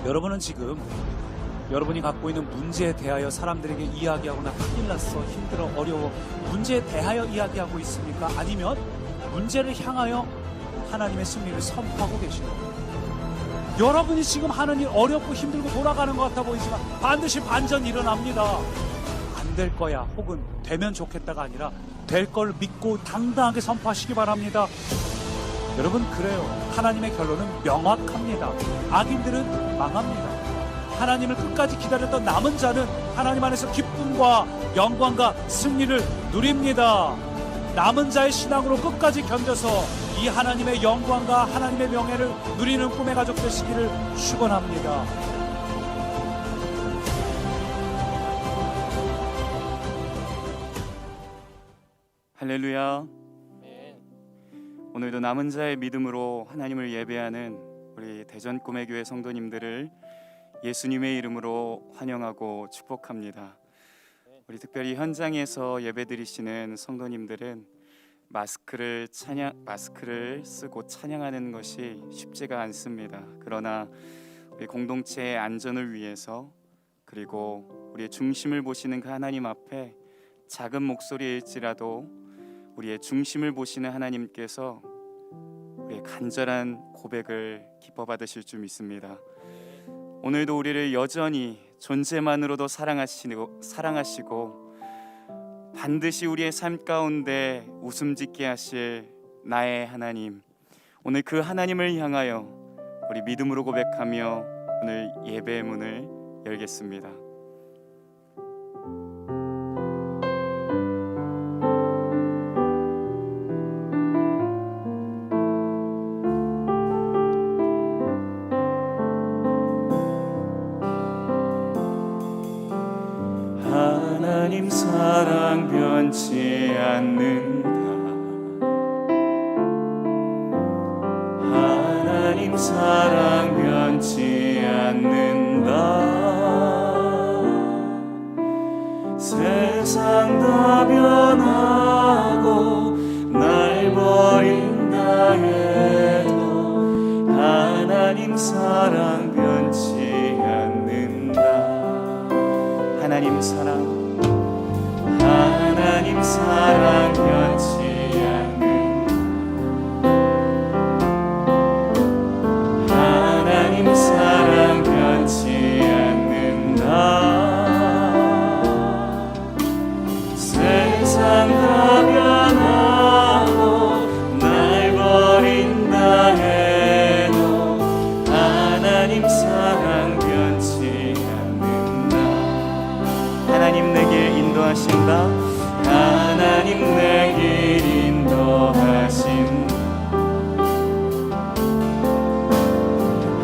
여러분은 지금 여러분이 갖고 있는 문제에 대하여 사람들에게 이야기하거나 큰일 났어, 힘들어, 어려워, 문제에 대하여 이야기하고 있습니까? 아니면 문제를 향하여 하나님의 승리를 선포하고 계십니까? 여러분이 지금 하는 일 어렵고 힘들고 돌아가는 것 같아 보이지만 반드시 반전이 일어납니다. 안 될 거야 혹은 되면 좋겠다가 아니라 될 걸 믿고 당당하게 선포하시기 바랍니다. 여러분, 그래요. 하나님의 결론은 명확합니다. 악인들은 망합니다. 하나님을 끝까지 기다렸던 남은 자는 하나님 안에서 기쁨과 영광과 승리를 누립니다. 남은 자의 신앙으로 끝까지 견뎌서 이 하나님의 영광과 하나님의 명예를 누리는 꿈의 가족 되시기를 축원합니다. 할렐루야. 오늘도 남은 자의 믿음으로 하나님을 예배하는 우리 대전 꿈의 교회 성도님들을 예수님의 이름으로 환영하고 축복합니다. 우리 특별히 현장에서 예배드리시는 성도님들은 마스크를 쓰고 찬양하는 것이 쉽지가 않습니다. 그러나 우리 공동체의 안전을 위해서, 그리고 우리의 중심을 보시는 그 하나님 앞에 작은 목소리일지라도 우리의 중심을 보시는 하나님께서 우리의 간절한 고백을 기뻐 받으실 줄 믿습니다. 오늘도 우리를 여전히 존재만으로도 사랑하시고 반드시 우리의 삶 가운데 웃음 짓게 하실 나의 하나님, 오늘 그 하나님을 향하여 우리 믿음으로 고백하며 오늘 예배의 문을 열겠습니다. 하나님 사랑 변치 않는다. 하나님 사랑 변치 않는다. 세상 다 변하고 날 버린다 해도 하나님 사랑 변치 않는다. 하나님 사랑 변치 않는다. 하나님 사랑 변치 않는다. 세상 다 변하고 날 버린다 해도 하나님 사랑 변치 않는다. 하나님 내게 인도하신다. 하나님 내게 인도하신다.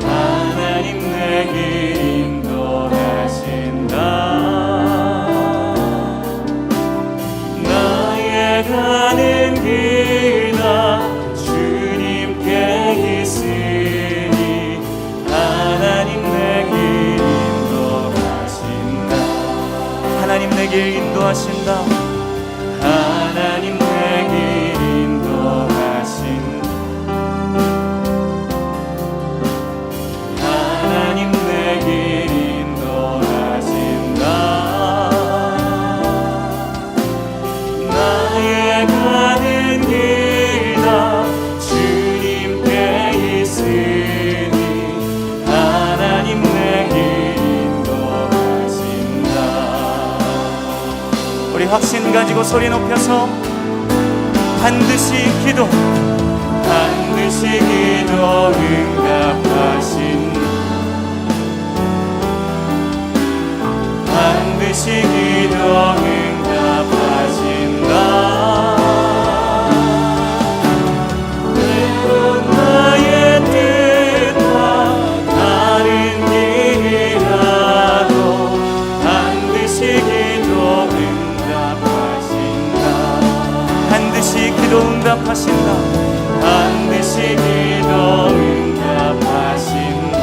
하나님 내게 인도하신다. 나의 가는 길다 주님께 있으니 하나님 내게 인도하신다. 하나님 내게 인도하신다. 하나님 내게 인도하신다. 하나님 내게 인도하신다. 나의 가는 길다 주님께 있으니 하나님 내게 인도하신다. 우리 확신 가지고 소리 높여서 반드시 기도 응답하신, 반드시 기도 응답하신다. 때론 나의 뜻과 다른 길이라도 반드시 기도 응답하신다. 반드시 기도 응답하신다. 반드시 기도 응답하신다.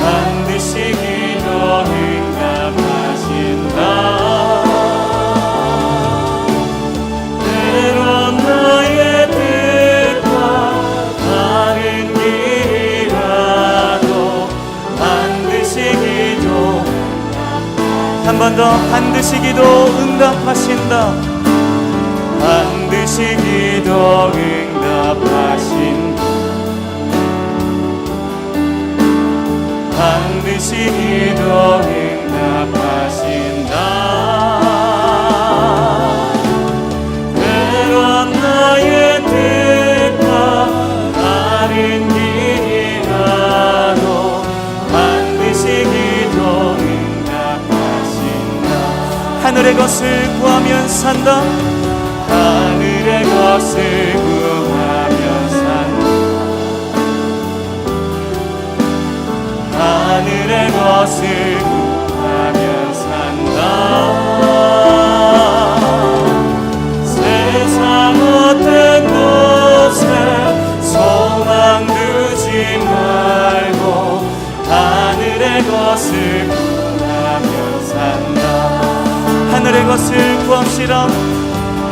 반드시 기도 응답하신다. 번 더 반드시 기도 응답하신다. 반드시 기도 응답하신다. 반드시 기도 응답하신다. 때론 나의 뜻과 다른 길이라도 반드시 기도 응답하신다. 하늘의 것을 구하면 산다. 하늘의 것을 구하면 산다. 하늘의 것을 구하면 산다. 세상 어떤 곳에 소망 두지 말고 하늘의 것을 구하면 산다. 하늘의 것을 구합시다.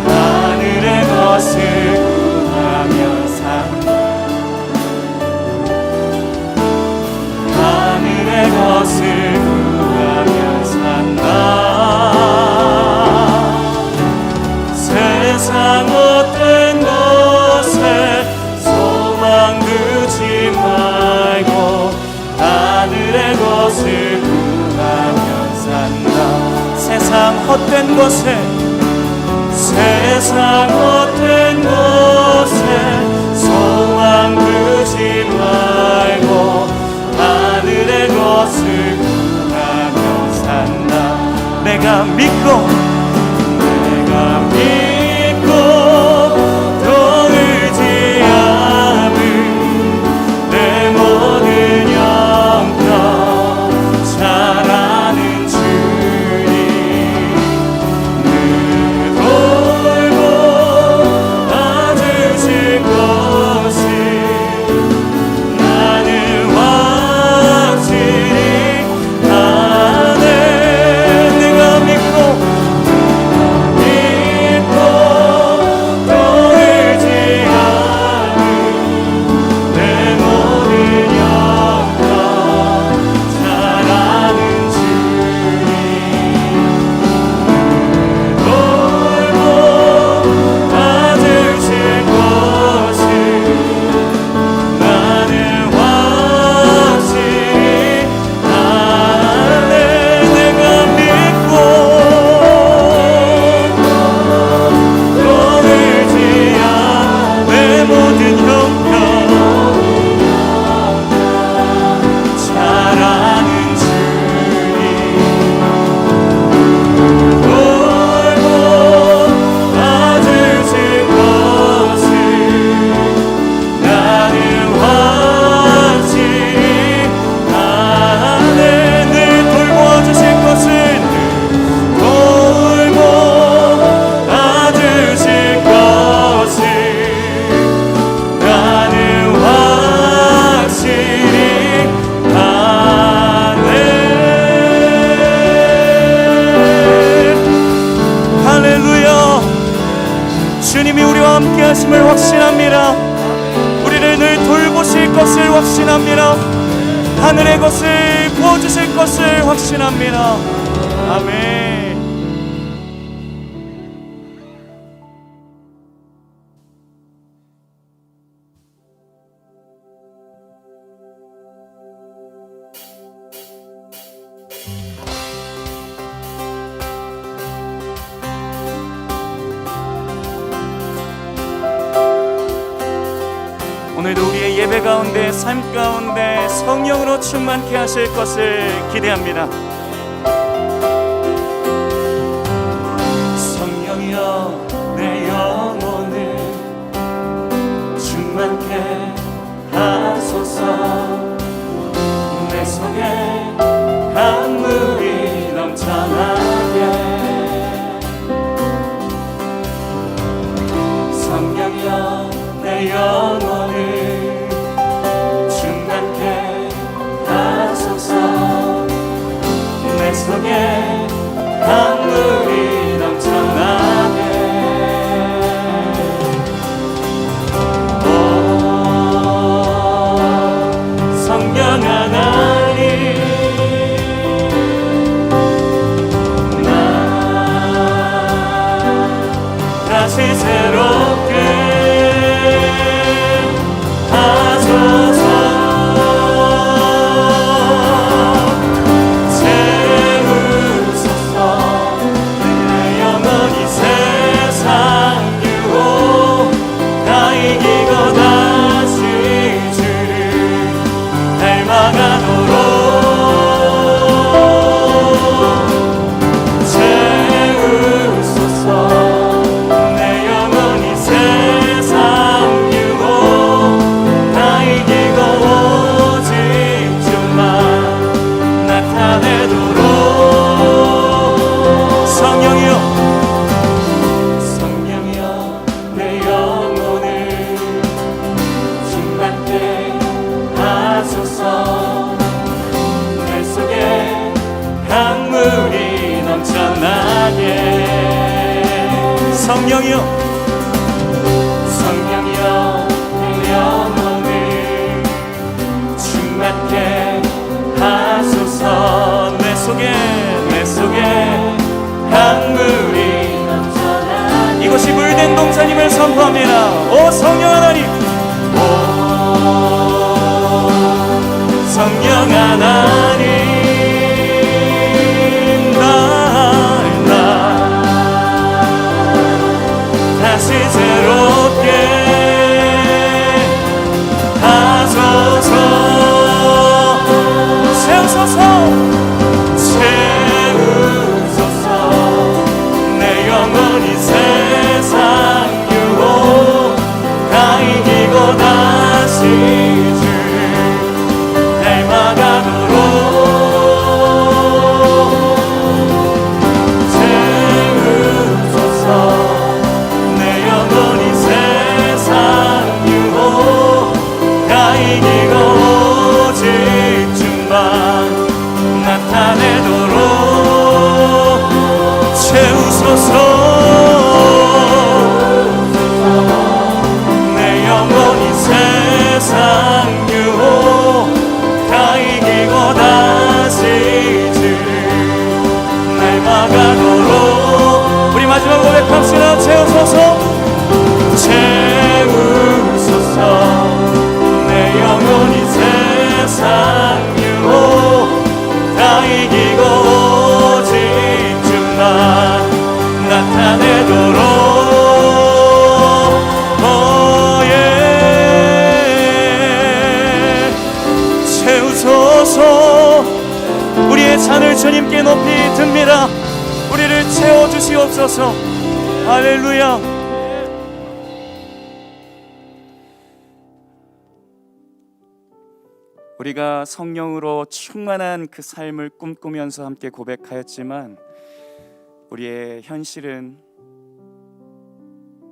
하늘의 것을 구하면 산다. 하늘의 것을 구하면 산다. 세상 어떤 곳에 소망 두지 말고 하늘의 것을 구하면 산다. 세상 헛된 곳에 세상 헛된 곳에 소망 두지 말고 하늘의 것을 구하며 산다. 내가 믿고 또 의지함은 내 모든 영광 잘 아는 주님 늘 돌보 봐주실 것을 나는 확실히 아네. 내가 믿고 또 의지하는 내 모든 영광 잘 아는 주님 돌보 봐주실 것을 나는 확실히 아네. 내가 믿고 또 의지한 내 모든 형편 잘 아는 주님 돌보 봐주실 것을 나는 확실히 아네. 늘 돌보아주실 것을 돌보 봐주실 것을 나는 확실히 아네. 할렐루야. 주님이 우리와 함께 하심을 확신합니다. 우리를 늘 돌보실 것을 확신합니다. 하늘의 것을 구워주실 것을 확신합니다. 아멘. 오늘도 우리의 예배 가운데 삶 가운데 성령으로 충만케 하실 것을 기대합니다. 성령이여 내 영혼을 충만케 하소서. 내 속에 강물이 넘쳐나게 성령이여 내 영혼을 충만케 하소서. 내 속에 강물이 넘쳐나게 오 성령 하나님 채우소서. 내 속에 강물이 넘쳐나게. 성령이여, 성령이여, 내 영혼을 충만케 하소서. 내 속에 강물이 넘쳐나게. 이곳이 물된 동산임을 선포합니다. 오 성령 하나님, 오 성령 하나님, 나 다시 새롭게 하소서. 채우소서, 채우소서. 내 영혼이 세상 유혹 다 이기고 다시 주 닮아가도록 채우소서. 내 영혼이 세상 유혹 다 이기고 오직 주만 나타내도록 채우소서. 내 영혼이 세상 유혹 다 이기고 다시 주 닮아가도록. 우리 마지막 고백합시다. 채우소서, 채우소서. 내 영혼이 세상 유혹 다 이기고 오직 주만 나타내도록. 예. 채우소서. 우리의 잔을 주님께 높이 듭니다. 우리를 채워주시옵소서. 할렐루야. 우리가 성령으로 충만한 그 삶을 꿈꾸면서 함께 고백하였지만 우리의 현실은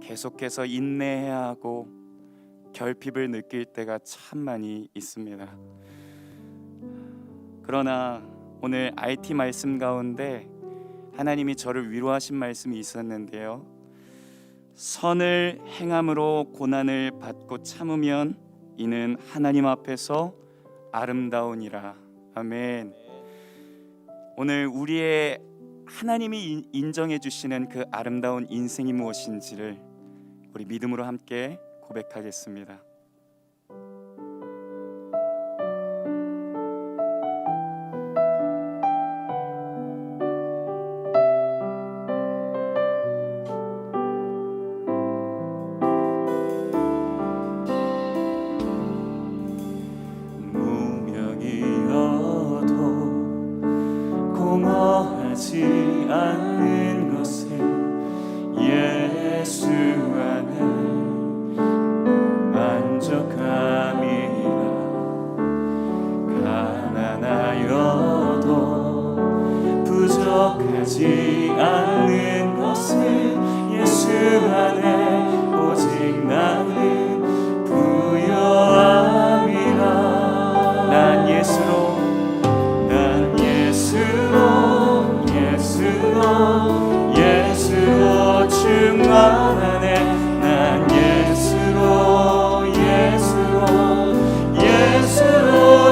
계속해서 인내해야 하고 결핍을 느낄 때가 참 많이 있습니다. 그러나 오늘 IT 말씀 가운데 하나님이 저를 위로하신 말씀이 있었는데요. 선을 행함으로 고난을 받고 참으면 이는 하나님 앞에서 아름다우니라. 아멘. 오늘 우리의 하나님이 인정해 주시는 그 아름다운 인생이 무엇인지를 우리 믿음으로 함께 고백하겠습니다. 공허하지 않는 것은 예수 안에 만족함이라. 가난하여도 부족하지 않는 것은 예수 안에 오직 나는 부요함이라. 난 예수로 충만하네. 난 예수로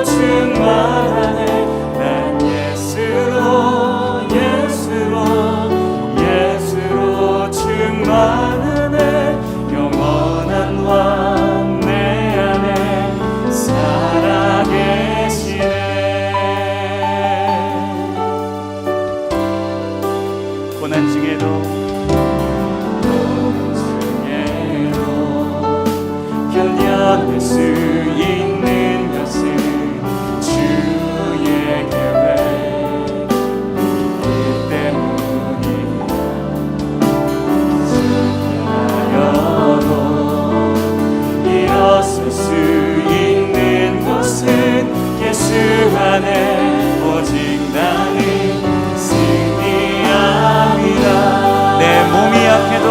충만하네. 난 예수로 충만하네. 영원한 왕 내 안에 살아계시네. 고난 중에도 견뎌낼 수 있는 것은 주의 계획 때문이야. 하여도 일어설 수 있는 것은 예수 안에 오직 나는 승리함이라. 내 몸이 약해도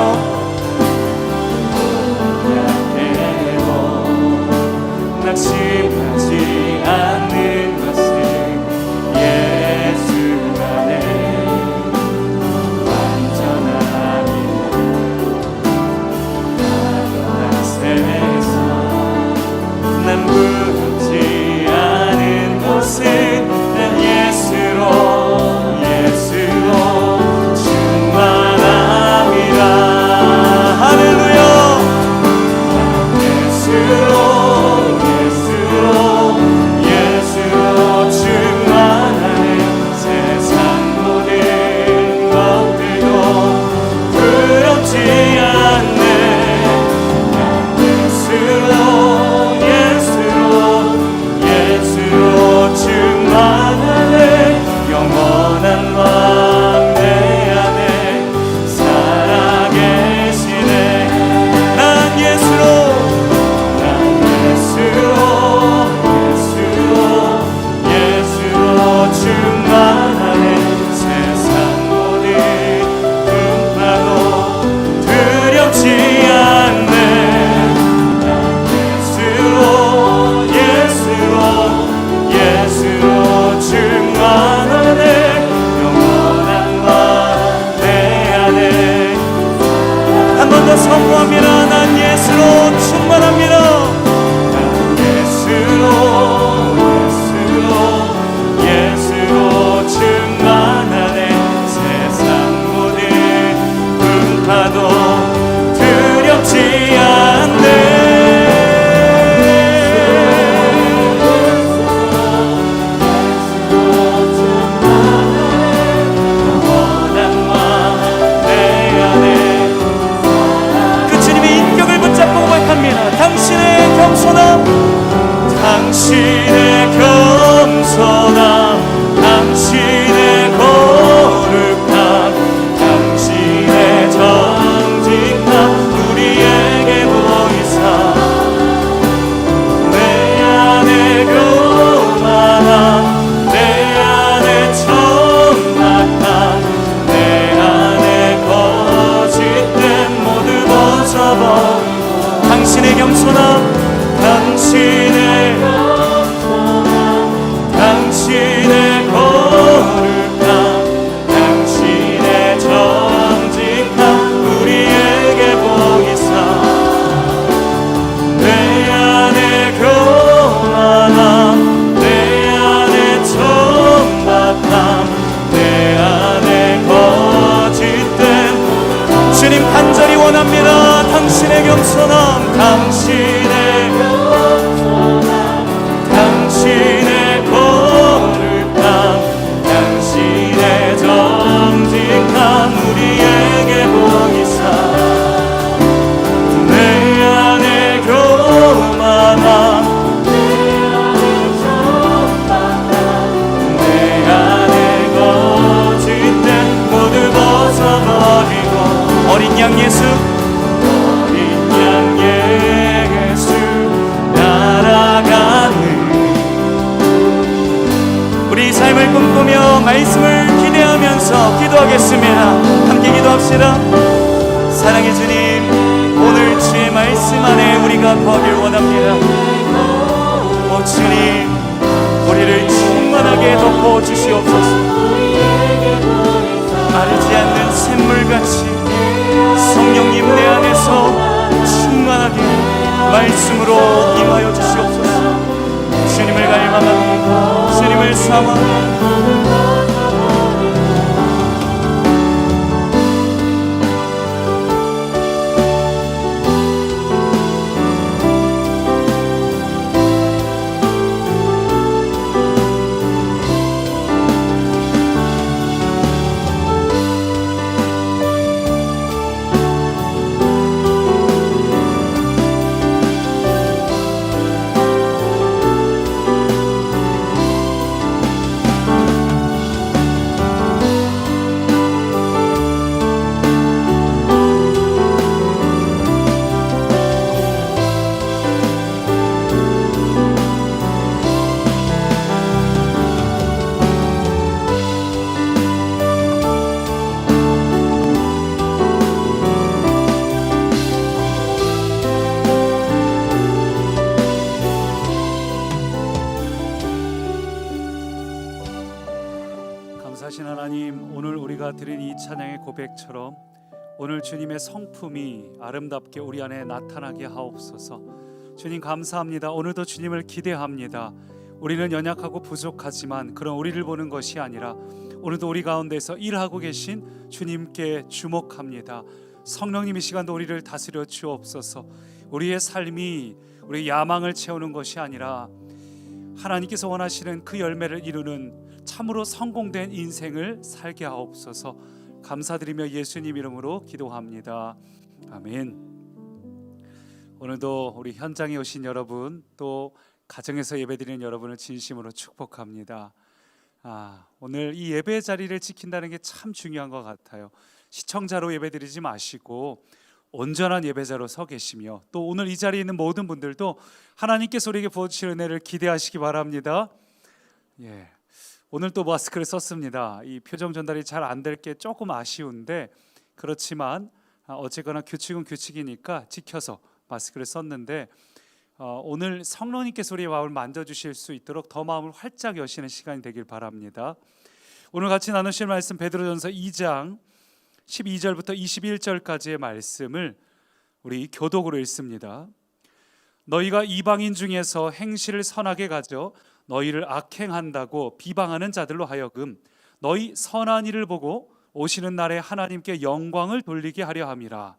겸손함, 당신의 겸손함, 당신의 거룩함, 당신의 정직함 우리에게 보이사 내 안에 교만함, 내 안에 천막함, 내 안에 거짓됨 모두 벗어버리고 당신의 겸손함, 당신의 거룩함, 당신의 정직함 우리에게 보이사 내 안에 교만함, 내 안에 천박함, 내 안에 거짓됨 주님 간절히 원합니다. 당신의 겸손함, 당신의 거룩함, 당신의 정직함 우리에게 보이사 내 안에 교만함, 내 안에 거짓됨 모두 벗어버리고 어린 양 예수, 어린 양 예수 날아가는 우리 삶을 꿈꾸며 말씀을 기대하면서 기도하겠습니다. 함께 기도합시다. 사랑의 주님, 오늘 주의 말씀 안에 우리가 거하길 원합니다. 오 주님, 우리를 충만하게 덮어 주시옵소서. 마르지 않는 샘물같이 성령님 내 안에서 충만하게 말씀으로 임하여 주시옵소서. 주님을 갈망하고 주님을 사모하고 감사하신 하나님, 오늘 우리가 드린 이 찬양의 고백처럼 오늘 주님의 성품이 아름답게 우리 안에 나타나게 하옵소서. 주님 감사합니다. 오늘도 주님을 기대합니다. 우리는 연약하고 부족하지만 그런 우리를 보는 것이 아니라 오늘도 우리 가운데서 일하고 계신 주님께 주목합니다. 성령님 이 시간도 우리를 다스려 주옵소서. 우리의 삶이 우리의 야망을 채우는 것이 아니라 하나님께서 원하시는 그 열매를 이루는 참으로 성공된 인생을 살게 하옵소서. 감사드리며 예수님 이름으로 기도합니다. 아멘. 오늘도 우리 현장에 오신 여러분, 또 가정에서 예배드리는 여러분을 진심으로 축복합니다. 오늘 이 예배 자리를 지킨다는 게 참 중요한 것 같아요. 시청자로 예배드리지 마시고 온전한 예배자로 서 계시며, 또 오늘 이 자리에 있는 모든 분들도 하나님께서 우리에게 부어주실 은혜를 기대하시기 바랍니다. 오늘 또 마스크를 썼습니다. 이 표정 전달이 잘 안 될 게 조금 아쉬운데, 그렇지만 어쨌거나 규칙은 규칙이니까 지켜서 마스크를 썼는데, 오늘 성령님께서 우리의 마음을 만져주실 수 있도록 더 마음을 활짝 여시는 시간이 되길 바랍니다. 오늘 같이 나누실 말씀 베드로전서 2장 12절부터 21절까지의 말씀을 우리 교독으로 읽습니다. 너희가 이방인 중에서 행실을 선하게 가져 너희를 악행한다고 비방하는 자들로 하여금 너희 선한 일을 보고 오시는 날에 하나님께 영광을 돌리게 하려 함이라.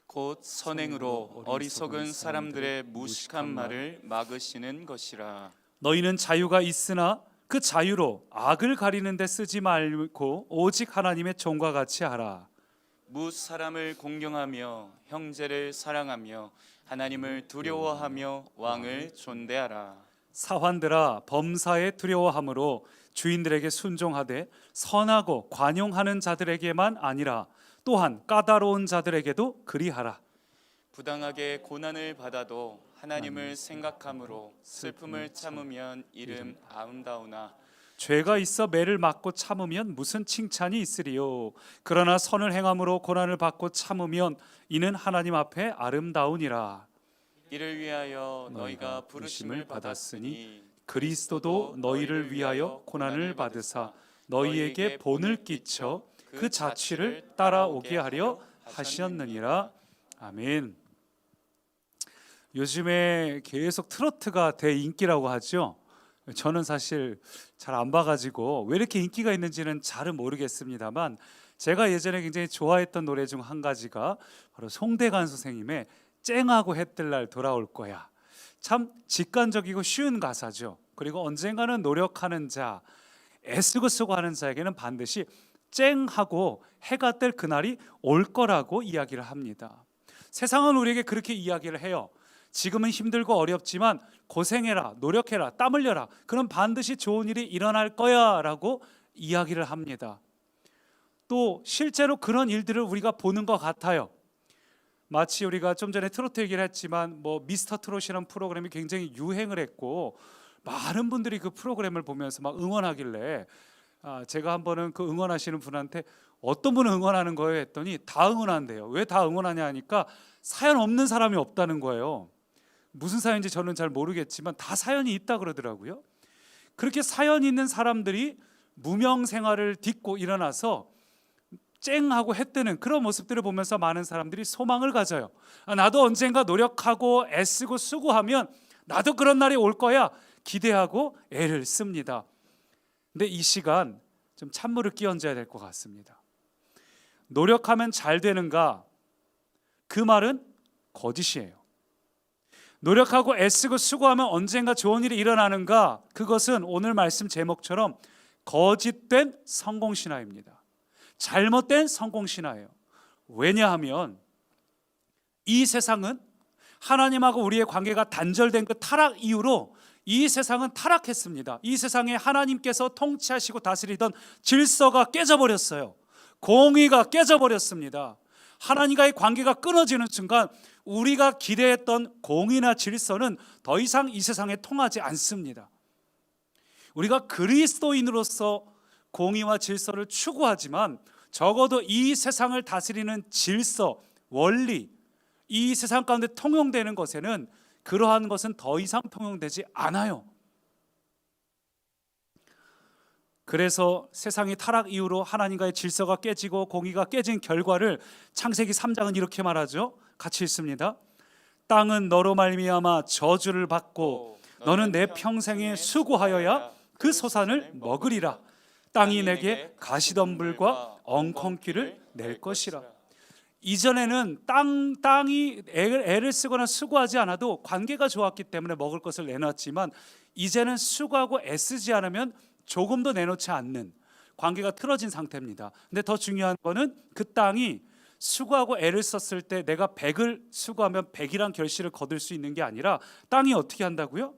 곧 선행으로 어리석은 사람들의 무식한 말을 막으시는 것이라. 너희는 자유가 있으나 그 자유로 악을 가리는 데 쓰지 말고 오직 하나님의 종과 같이 하라. 무 사람을 공경하며 형제를 사랑하며 하나님을 두려워하며 왕을 존대하라. 사환들아 범사에 두려워함으로 주인들에게 순종하되 선하고 관용하는 자들에게만 아니라 또한 까다로운 자들에게도 그리하라. 부당하게 고난을 받아도 하나님을 생각함으로 슬픔을 참으면 이름 아름다우나 죄가 있어 매를 맞고 참으면 무슨 칭찬이 있으리요. 그러나 선을 행함으로 고난을 받고 참으면 이는 하나님 앞에 아름다우니라. 이를 위하여 너희가 부르심을 받았으니 그리스도도 너희를 위하여 고난을 받으사 너희에게 본을 끼쳐 그 자취를 따라오게 하려 하셨느니라. 아멘. 요즘에 계속 트로트가 대인기라고 하죠. 저는 사실 잘 안 봐가지고 왜 이렇게 인기가 있는지는 잘은 모르겠습니다만, 제가 예전에 굉장히 좋아했던 노래 중 한 가지가 바로 송대관 선생님의 쨍하고 해뜰 날 돌아올 거야. 참 직관적이고 쉬운 가사죠. 그리고 언젠가는 노력하는 자, 애쓰고 쓰고 하는 자에게는 반드시 쨍하고 해가 뜰 그날이 올 거라고 이야기를 합니다. 세상은 우리에게 그렇게 이야기를 해요. 지금은 힘들고 어렵지만 고생해라, 노력해라, 땀 흘려라, 그럼 반드시 좋은 일이 일어날 거야 라고 이야기를 합니다. 또 실제로 그런 일들을 우리가 보는 것 같아요. 마치 우리가 좀 전에 트로트 얘기를 했지만 미스터 트롯이라는 프로그램이 굉장히 유행을 했고 많은 분들이 그 프로그램을 보면서 막 응원하길래 제가 한 번은 그 응원하시는 분한테 어떤 분은 응원하는 거예요 했더니 다 응원한대요. 왜 다 응원하냐 하니까 사연 없는 사람이 없다는 거예요. 무슨 사연인지 저는 잘 모르겠지만 다 사연이 있다 그러더라고요. 그렇게 사연 있는 사람들이 무명 생활을 딛고 일어나서 쨍하고 해뜨는 그런 모습들을 보면서 많은 사람들이 소망을 가져요. 나도 언젠가 노력하고 애쓰고 수고하면 나도 그런 날이 올 거야 기대하고 애를 씁니다. 근데 이 시간 좀 찬물을 끼얹어야 될 것 같습니다. 노력하면 잘 되는가? 그 말은 거짓이에요. 노력하고 애쓰고 수고하면 언젠가 좋은 일이 일어나는가? 그것은 오늘 말씀 제목처럼 거짓된 성공신화입니다. 잘못된 성공신화예요. 왜냐하면 이 세상은 하나님하고 우리의 관계가 단절된 그 타락 이후로 이 세상은 타락했습니다. 이 세상에 하나님께서 통치하시고 다스리던 질서가 깨져버렸어요. 공의가 깨져버렸습니다. 하나님과의 관계가 끊어지는 순간 우리가 기대했던 공의나 질서는 더 이상 이 세상에 통하지 않습니다. 우리가 그리스도인으로서 공의와 질서를 추구하지만 적어도 이 세상을 다스리는 질서, 원리, 이 세상 가운데 통용되는 것에는 그러한 것은 더 이상 통용되지 않아요. 그래서 세상이 타락 이후로 하나님과의 질서가 깨지고 공의가 깨진 결과를 창세기 3장은 이렇게 말하죠. 같이 읽습니다. 땅은 너로 말미암아 저주를 받고 너는 내 평생에 수고하여야 그 소산을 먹으리라. 땅이 내게 가시덤불과 엉겅퀴를 낼 것이라. 이전에는 땅이 애를 쓰거나 수고하지 않아도 관계가 좋았기 때문에 먹을 것을 내놨지만 이제는 수고하고 애쓰지 않으면 조금도 내놓지 않는 관계가 틀어진 상태입니다. 근데 더 중요한 거는 그 땅이 수고하고 애를 썼을 때 내가 100을 수고하면 100이란 결실을 거둘 수 있는 게 아니라 땅이 어떻게 한다고요?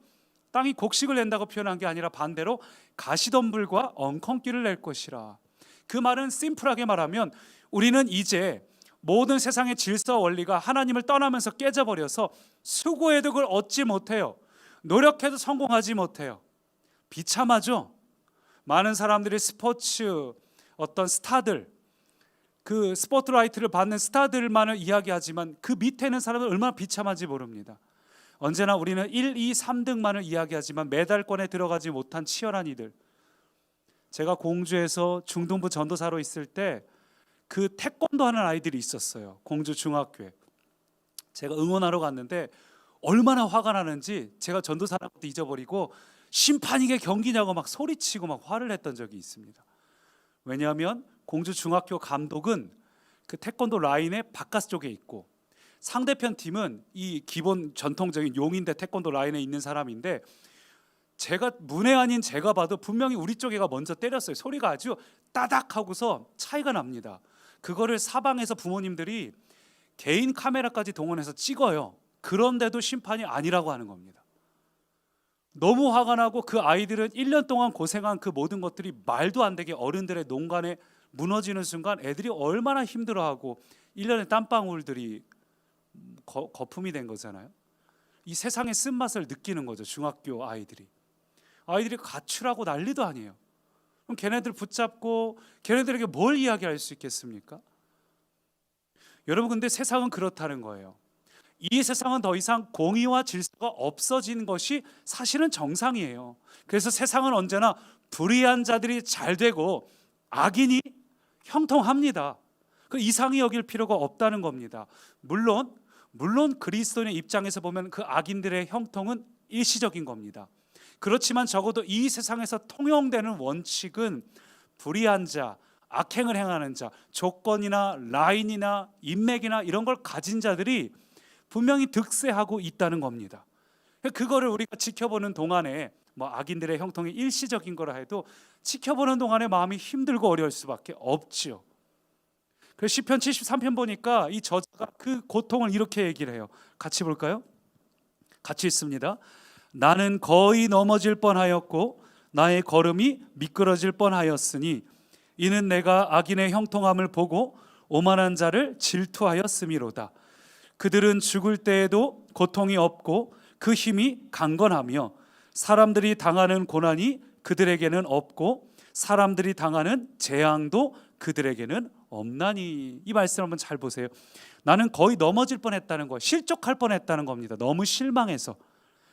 땅이 곡식을 낸다고 표현한 게 아니라 반대로 가시덤불과 엉겅퀴를 낼 것이라. 그 말은 심플하게 말하면 우리는 이제 모든 세상의 질서 원리가 하나님을 떠나면서 깨져버려서 수고해도 그걸 얻지 못해요. 노력해도 성공하지 못해요. 비참하죠? 많은 사람들이 스포츠 어떤 스타들, 그 스포트라이트를 받는 스타들만을 이야기하지만 그 밑에 있는 사람은 얼마나 비참한지 모릅니다. 언제나 우리는 1, 2, 3등만을 이야기하지만 메달권에 들어가지 못한 치열한 이들. 제가 공주에서 중등부 전도사로 있을 때 그 태권도 하는 아이들이 있었어요. 공주 중학교에. 제가 응원하러 갔는데 얼마나 화가 나는지 제가 전도사라는 것도 잊어버리고 심판이 이게 경기냐고 막 소리치고 막 화를 냈던 적이 있습니다. 왜냐하면 공주 중학교 감독은 그 태권도 라인의 바깥쪽에 있고 상대편 팀은 이 기본 전통적인 용인대 태권도 라인에 있는 사람인데 제가 문외 아닌 제가 봐도 분명히 우리 쪽 애가 먼저 때렸어요. 소리가 아주 따닥 하고서 차이가 납니다. 그거를 사방에서 부모님들이 개인 카메라까지 동원해서 찍어요. 그런데도 심판이 아니라고 하는 겁니다. 너무 화가 나고 그 아이들은 1년 동안 고생한 그 모든 것들이 말도 안 되게 어른들의 농간에 무너지는 순간 애들이 얼마나 힘들어하고 1년의 땀방울들이 거품이 된 거잖아요. 이 세상의 쓴맛을 느끼는 거죠. 중학교 아이들이 가출하고 난리도 아니에요. 그럼 걔네들 붙잡고 걔네들에게 뭘 이야기할 수 있겠습니까? 여러분, 근데 세상은 그렇다는 거예요. 이 세상은 더 이상 공의와 질서가 없어진 것이 사실은 정상이에요. 그래서 세상은 언제나 불의한 자들이 잘 되고 악인이 형통합니다. 그 이상히 여길 필요가 없다는 겁니다. 물론 그리스도인의 입장에서 보면 그 악인들의 형통은 일시적인 겁니다. 그렇지만 적어도 이 세상에서 통용되는 원칙은 불의한 자, 악행을 행하는 자, 조건이나 라인이나 인맥이나 이런 걸 가진 자들이 분명히 득세하고 있다는 겁니다. 그거를 우리가 지켜보는 동안에 악인들의 형통이 일시적인 거라 해도 지켜보는 동안에 마음이 힘들고 어려울 수밖에 없지요. 그래서 시편 73편 보니까 이 저자가 그 고통을 이렇게 얘기를 해요. 같이 볼까요? 같이 읽습니다. 나는 거의 넘어질 뻔하였고 나의 걸음이 미끄러질 뻔하였으니 이는 내가 악인의 형통함을 보고 오만한 자를 질투하였음이로다. 그들은 죽을 때에도 고통이 없고 그 힘이 강건하며 사람들이 당하는 고난이 그들에게는 없고 사람들이 당하는 재앙도 그들에게는 없나니. 이 말씀 한번 잘 보세요. 나는 거의 넘어질 뻔했다는 거, 실족할 뻔했다는 겁니다. 너무 실망해서,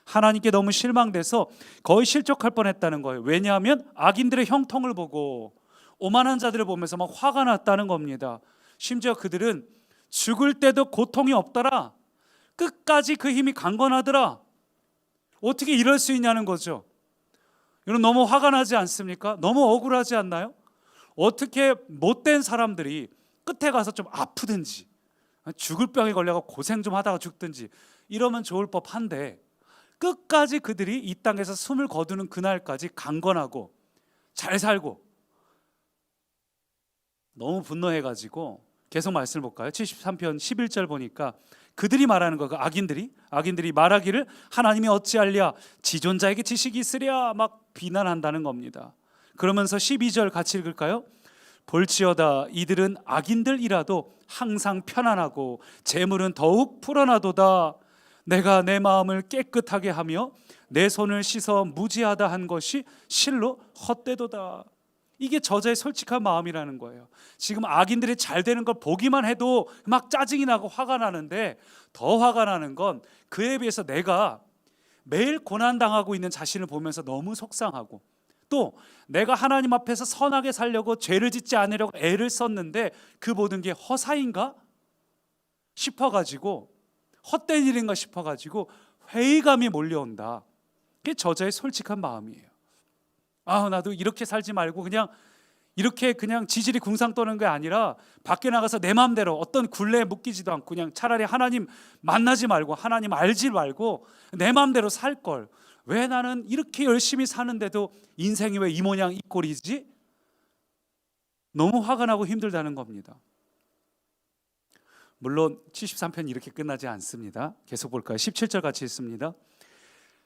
하나님께 너무 실망돼서 거의 실족할 뻔했다는 거예요. 왜냐하면 악인들의 형통을 보고 오만한 자들을 보면서 막 화가 났다는 겁니다. 심지어 그들은 죽을 때도 고통이 없더라. 끝까지 그 힘이 강건하더라. 어떻게 이럴 수 있냐는 거죠. 여러분, 너무 화가 나지 않습니까? 너무 억울하지 않나요? 어떻게 못된 사람들이 끝에 가서 좀 아프든지 죽을 병에 걸려서 고생 좀 하다가 죽든지 이러면 좋을 법한데 끝까지 그들이 이 땅에서 숨을 거두는 그날까지 강건하고 잘 살고, 너무 분노해가지고 계속 말씀을 볼까요? 73편 11절 보니까 그들이 말하는 거, 그 악인들이 말하기를 하나님이 어찌할랴, 지존자에게 지식이 있으랴, 막 비난한다는 겁니다. 그러면서 12절 같이 읽을까요? 볼지어다 이들은 악인들이라도 항상 편안하고 재물은 더욱 풀어나도다. 내가 내 마음을 깨끗하게 하며 내 손을 씻어 무지하다 한 것이 실로 헛되도다. 이게 저자의 솔직한 마음이라는 거예요. 지금 악인들이 잘 되는 걸 보기만 해도 막 짜증이 나고 화가 나는데, 더 화가 나는 건 그에 비해서 내가 매일 고난당하고 있는 자신을 보면서 너무 속상하고, 또 내가 하나님 앞에서 선하게 살려고 죄를 짓지 않으려고 애를 썼는데 그 모든 게 허사인가 싶어가지고, 헛된 일인가 싶어가지고 회의감이 몰려온다. 그게 저자의 솔직한 마음이에요. 나도 이렇게 살지 말고 그냥 이렇게 그냥 지질이 궁상 떠는 게 아니라 밖에 나가서 내 마음대로 어떤 굴레에 묶이지도 않고 그냥 차라리 하나님 만나지 말고 하나님 알지 말고 내 마음대로 살 걸. 왜 나는 이렇게 열심히 사는데도 인생이 왜 이 모양 이 꼴이지? 너무 화가 나고 힘들다는 겁니다. 물론 73편이 이렇게 끝나지 않습니다. 계속 볼까요? 17절 같이 읽습니다.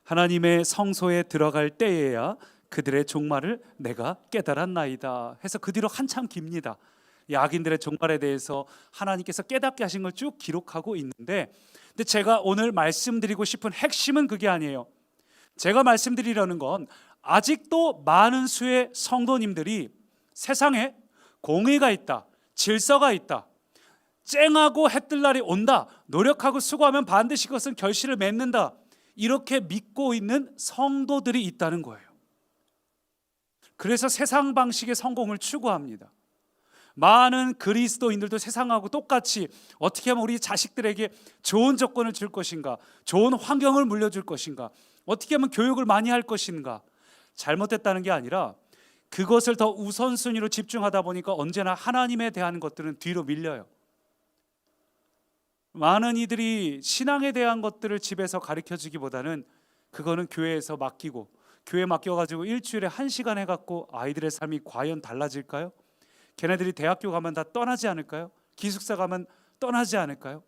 하나님의 성소에 들어갈 때에야 그들의 종말을 내가 깨달았나이다 해서 그 뒤로 한참 깁니다. 이 악인들의 종말에 대해서 하나님께서 깨닫게 하신 걸 쭉 기록하고 있는데, 근데 제가 오늘 말씀드리고 싶은 핵심은 그게 아니에요. 제가 말씀드리려는 건 아직도 많은 수의 성도님들이 세상에 공의가 있다, 질서가 있다, 쨍하고 해뜰 날이 온다, 노력하고 수고하면 반드시 그것은 결실을 맺는다, 이렇게 믿고 있는 성도들이 있다는 거예요. 그래서 세상 방식의 성공을 추구합니다. 많은 그리스도인들도 세상하고 똑같이 어떻게 하면 우리 자식들에게 좋은 조건을 줄 것인가, 좋은 환경을 물려줄 것인가, 어떻게 하면 교육을 많이 할 것인가, 잘못됐다는 게 아니라 그것을 더 우선순위로 집중하다 보니까 언제나 하나님에 대한 것들은 뒤로 밀려요. 많은 이들이 신앙에 대한 것들을 집에서 가르쳐주기보다는 그거는 교회에서 맡기고, 교회 맡겨가지고 일주일에 1시간 해갖고 아이들의 삶이 과연 달라질까요? 걔네들이 대학교 가면 다 떠나지 않을까요? 기숙사 가면 떠나지 않을까요?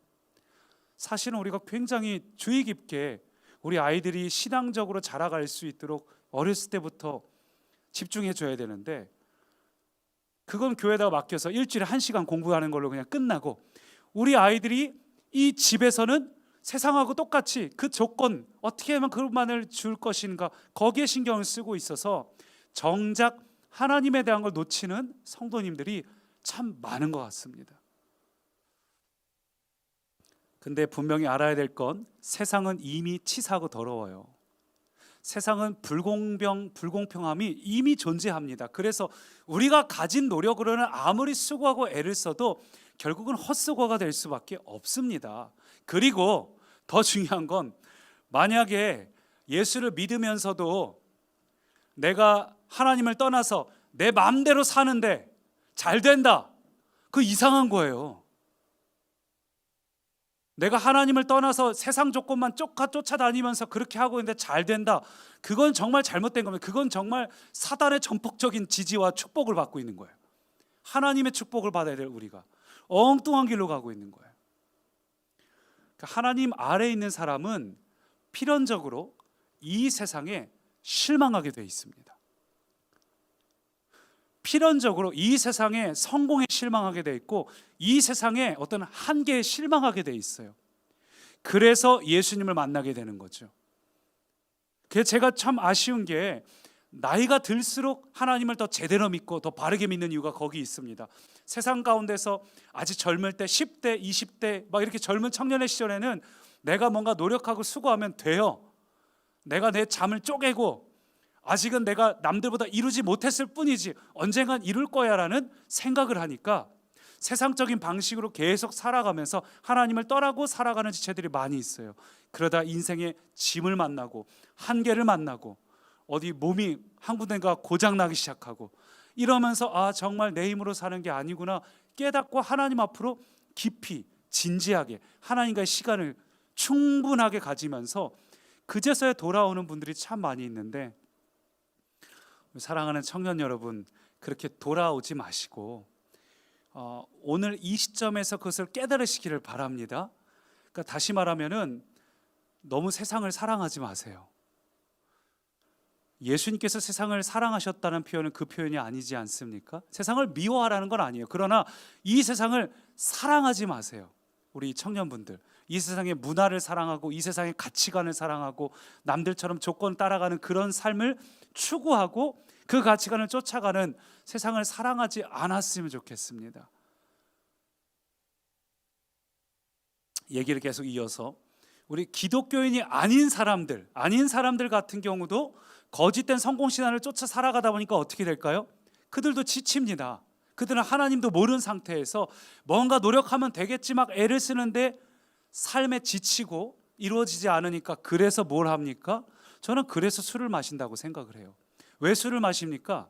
사실은 우리가 굉장히 주의 깊게 우리 아이들이 신앙적으로 자라갈 수 있도록 어렸을 때부터 집중해 줘야 되는데, 그건 교회에다가 맡겨서 일주일에 1시간 공부하는 걸로 그냥 끝나고, 우리 아이들이 이 집에서는 세상하고 똑같이 그 조건 어떻게 하면 그것만을 줄 것인가, 거기에 신경을 쓰고 있어서 정작 하나님에 대한 걸 놓치는 성도님들이 참 많은 것 같습니다. 근데 분명히 알아야 될 건, 세상은 이미 치사하고 더러워요. 세상은 불공평함이 이미 존재합니다. 그래서 우리가 가진 노력으로는 아무리 수고하고 애를 써도 결국은 헛수고가 될 수밖에 없습니다. 그리고 더 중요한 건, 만약에 예수를 믿으면서도 내가 하나님을 떠나서 내 마음대로 사는데 잘 된다, 그거 이상한 거예요. 내가 하나님을 떠나서 세상 조건만 쫓아다니면서 그렇게 하고 있는데 잘 된다, 그건 정말 잘못된 겁니다. 그건 정말 사단의 전폭적인 지지와 축복을 받고 있는 거예요. 하나님의 축복을 받아야 될 우리가 엉뚱한 길로 가고 있는 거예요. 하나님 아래에 있는 사람은 필연적으로 이 세상에 실망하게 돼 있습니다. 필연적으로 이 세상에 성공에 실망하게 돼 있고, 이 세상에 어떤 한계에 실망하게 돼 있어요. 그래서 예수님을 만나게 되는 거죠. 그래서 제가 참 아쉬운 게, 나이가 들수록 하나님을 더 제대로 믿고 더 바르게 믿는 이유가 거기 있습니다. 세상 가운데서 아직 젊을 때 10대, 20대 막 이렇게 젊은 청년의 시절에는 내가 뭔가 노력하고 수고하면 돼요. 내가 내 잠을 쪼개고 아직은 내가 남들보다 이루지 못했을 뿐이지 언젠간 이룰 거야 라는 생각을 하니까 세상적인 방식으로 계속 살아가면서 하나님을 떠나고 살아가는 지체들이 많이 있어요. 그러다 인생의 짐을 만나고 한계를 만나고 어디 몸이 한 군데가 고장나기 시작하고, 이러면서 아, 정말 내 힘으로 사는 게 아니구나 깨닫고 하나님 앞으로 깊이 진지하게 하나님과의 시간을 충분하게 가지면서 그제서야 돌아오는 분들이 참 많이 있는데, 사랑하는 청년 여러분, 그렇게 돌아오지 마시고 오늘 이 시점에서 그것을 깨달으시기를 바랍니다. 그러니까 다시 말하면은 너무 세상을 사랑하지 마세요. 예수님께서 세상을 사랑하셨다는 표현은 그 표현이 아니지 않습니까? 세상을 미워하라는 건 아니에요. 그러나 이 세상을 사랑하지 마세요. 우리 청년분들, 이 세상의 문화를 사랑하고 이 세상의 가치관을 사랑하고 남들처럼 조건 따라가는 그런 삶을 추구하고 그 가치관을 쫓아가는 세상을 사랑하지 않았으면 좋겠습니다. 얘기를 계속 이어서, 우리 기독교인이 아닌 사람들 같은 경우도 거짓된 성공신앙을 쫓아 살아가다 보니까 어떻게 될까요? 그들도 지칩니다. 그들은 하나님도 모르는 상태에서 뭔가 노력하면 되겠지 막 애를 쓰는데 삶에 지치고 이루어지지 않으니까, 그래서 뭘 합니까? 저는 그래서 술을 마신다고 생각을 해요. 왜 술을 마십니까?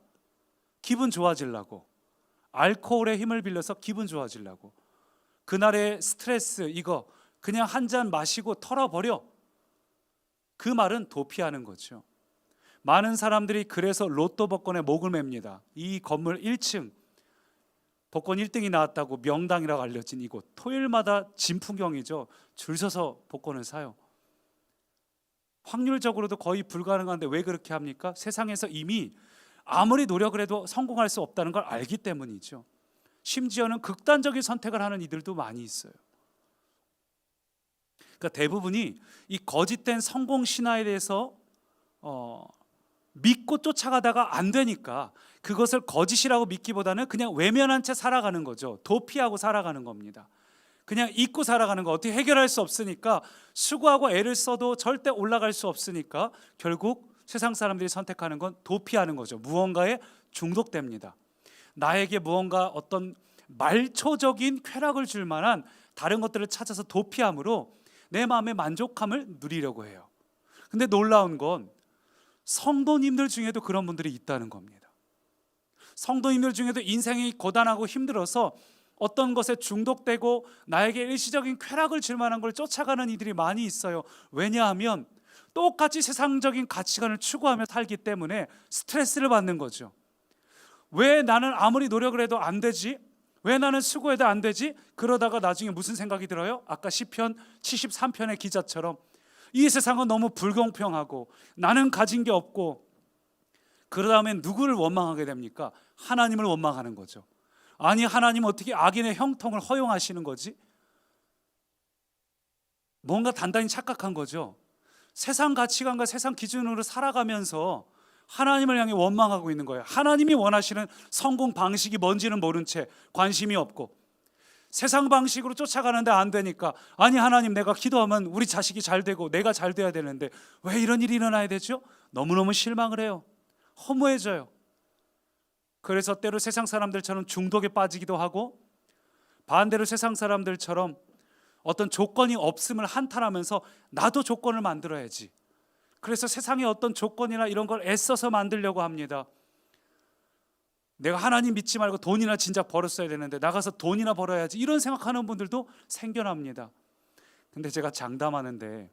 기분 좋아지려고, 알코올의 힘을 빌려서 기분 좋아지려고. 그날의 스트레스 이거 그냥 한 잔 마시고 털어버려, 그 말은 도피하는 거죠. 많은 사람들이 그래서 로또 복권에 목을 맵니다. 이 건물 1층 복권 1등이 나왔다고 명당이라고 알려진 이곳, 토요일마다 진풍경이죠. 줄 서서 복권을 사요. 확률적으로도 거의 불가능한데 왜 그렇게 합니까? 세상에서 이미 아무리 노력을 해도 성공할 수 없다는 걸 알기 때문이죠. 심지어는 극단적인 선택을 하는 이들도 많이 있어요. 그러니까 대부분이 이 거짓된 성공 신화에 대해서 믿고 쫓아가다가 안 되니까 그것을 거짓이라고 믿기보다는 그냥 외면한 채 살아가는 거죠. 도피하고 살아가는 겁니다. 그냥 잊고 살아가는 거. 어떻게 해결할 수 없으니까, 수고하고 애를 써도 절대 올라갈 수 없으니까 결국 세상 사람들이 선택하는 건 도피하는 거죠. 무언가에 중독됩니다. 나에게 무언가 어떤 말초적인 쾌락을 줄 만한 다른 것들을 찾아서 도피함으로 내 마음의 만족함을 누리려고 해요. 근데 놀라운 건 성도님들 중에도 그런 분들이 있다는 겁니다. 성도님들 중에도 인생이 고단하고 힘들어서 어떤 것에 중독되고 나에게 일시적인 쾌락을 줄 만한 걸 쫓아가는 이들이 많이 있어요. 왜냐하면 똑같이 세상적인 가치관을 추구하며 살기 때문에 스트레스를 받는 거죠. 왜 나는 아무리 노력을 해도 안 되지? 왜 나는 수고해도 안 되지? 그러다가 나중에 무슨 생각이 들어요? 아까 시편 73편의 기자처럼 이 세상은 너무 불공평하고 나는 가진 게 없고, 그러다 보면 누구를 원망하게 됩니까? 하나님을 원망하는 거죠. 아니, 하나님 어떻게 악인의 형통을 허용하시는 거지? 뭔가 단단히 착각한 거죠. 세상 가치관과 세상 기준으로 살아가면서 하나님을 향해 원망하고 있는 거예요. 하나님이 원하시는 성공 방식이 뭔지는 모른 채 관심이 없고, 세상 방식으로 쫓아가는데 안 되니까, 아니 하나님, 내가 기도하면 우리 자식이 잘 되고 내가 잘 돼야 되는데 왜 이런 일이 일어나야 되죠? 너무너무 실망을 해요. 허무해져요. 그래서 때로 세상 사람들처럼 중독에 빠지기도 하고, 반대로 세상 사람들처럼 어떤 조건이 없음을 한탄하면서 나도 조건을 만들어야지, 그래서 세상의 어떤 조건이나 이런 걸 애써서 만들려고 합니다. 내가 하나님 믿지 말고 돈이나 진작 벌었어야 되는데 나가서 돈이나 벌어야지, 이런 생각하는 분들도 생겨납니다. 근데 제가 장담하는데,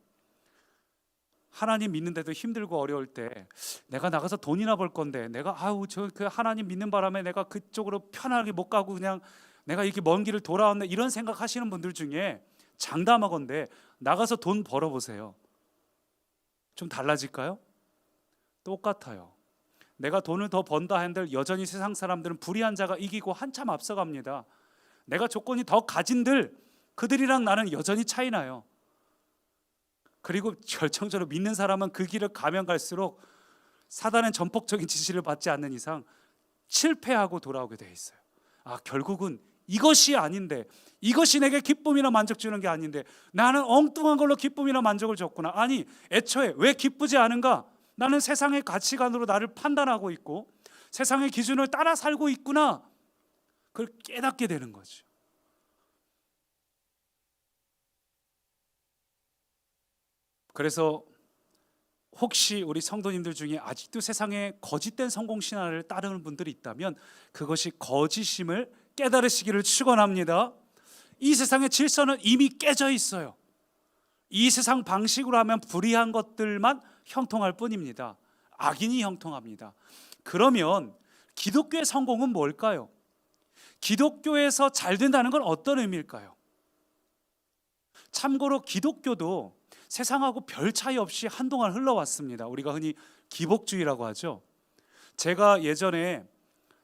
하나님 믿는데도 힘들고 어려울 때 내가 나가서 돈이나 벌 건데 내가 그 하나님 믿는 바람에 내가 그쪽으로 편하게 못 가고 그냥 내가 이렇게 먼 길을 돌아왔네, 이런 생각하시는 분들 중에 장담하건대 나가서 돈 벌어보세요. 좀 달라질까요? 똑같아요. 내가 돈을 더 번다 한들 여전히 세상 사람들은 불의한 자가 이기고 한참 앞서갑니다. 내가 조건이 더 가진들, 그들이랑 나는 여전히 차이 나요. 그리고 결정적으로 믿는 사람은 그 길을 가면 갈수록 사단의 전폭적인 지시를 받지 않는 이상 실패하고 돌아오게 돼 있어요. 결국은 이것이 아닌데, 이것이 내게 기쁨이나 만족 주는 게 아닌데 나는 엉뚱한 걸로 기쁨이나 만족을 줬구나. 아니, 애초에 왜 기쁘지 않은가? 나는 세상의 가치관으로 나를 판단하고 있고 세상의 기준을 따라 살고 있구나. 그걸 깨닫게 되는 거죠. 그래서 혹시 우리 성도님들 중에 아직도 세상의 거짓된 성공신화를 따르는 분들이 있다면 그것이 거짓임을 깨달으시기를 축원합니다. 이 세상의 질서는 이미 깨져 있어요. 이 세상 방식으로 하면 불의한 것들만 형통할 뿐입니다. 악인이 형통합니다. 그러면 기독교의 성공은 뭘까요? 기독교에서 잘 된다는 건 어떤 의미일까요? 참고로 기독교도 세상하고 별 차이 없이 한동안 흘러왔습니다. 우리가 흔히 기복주의라고 하죠. 제가 예전에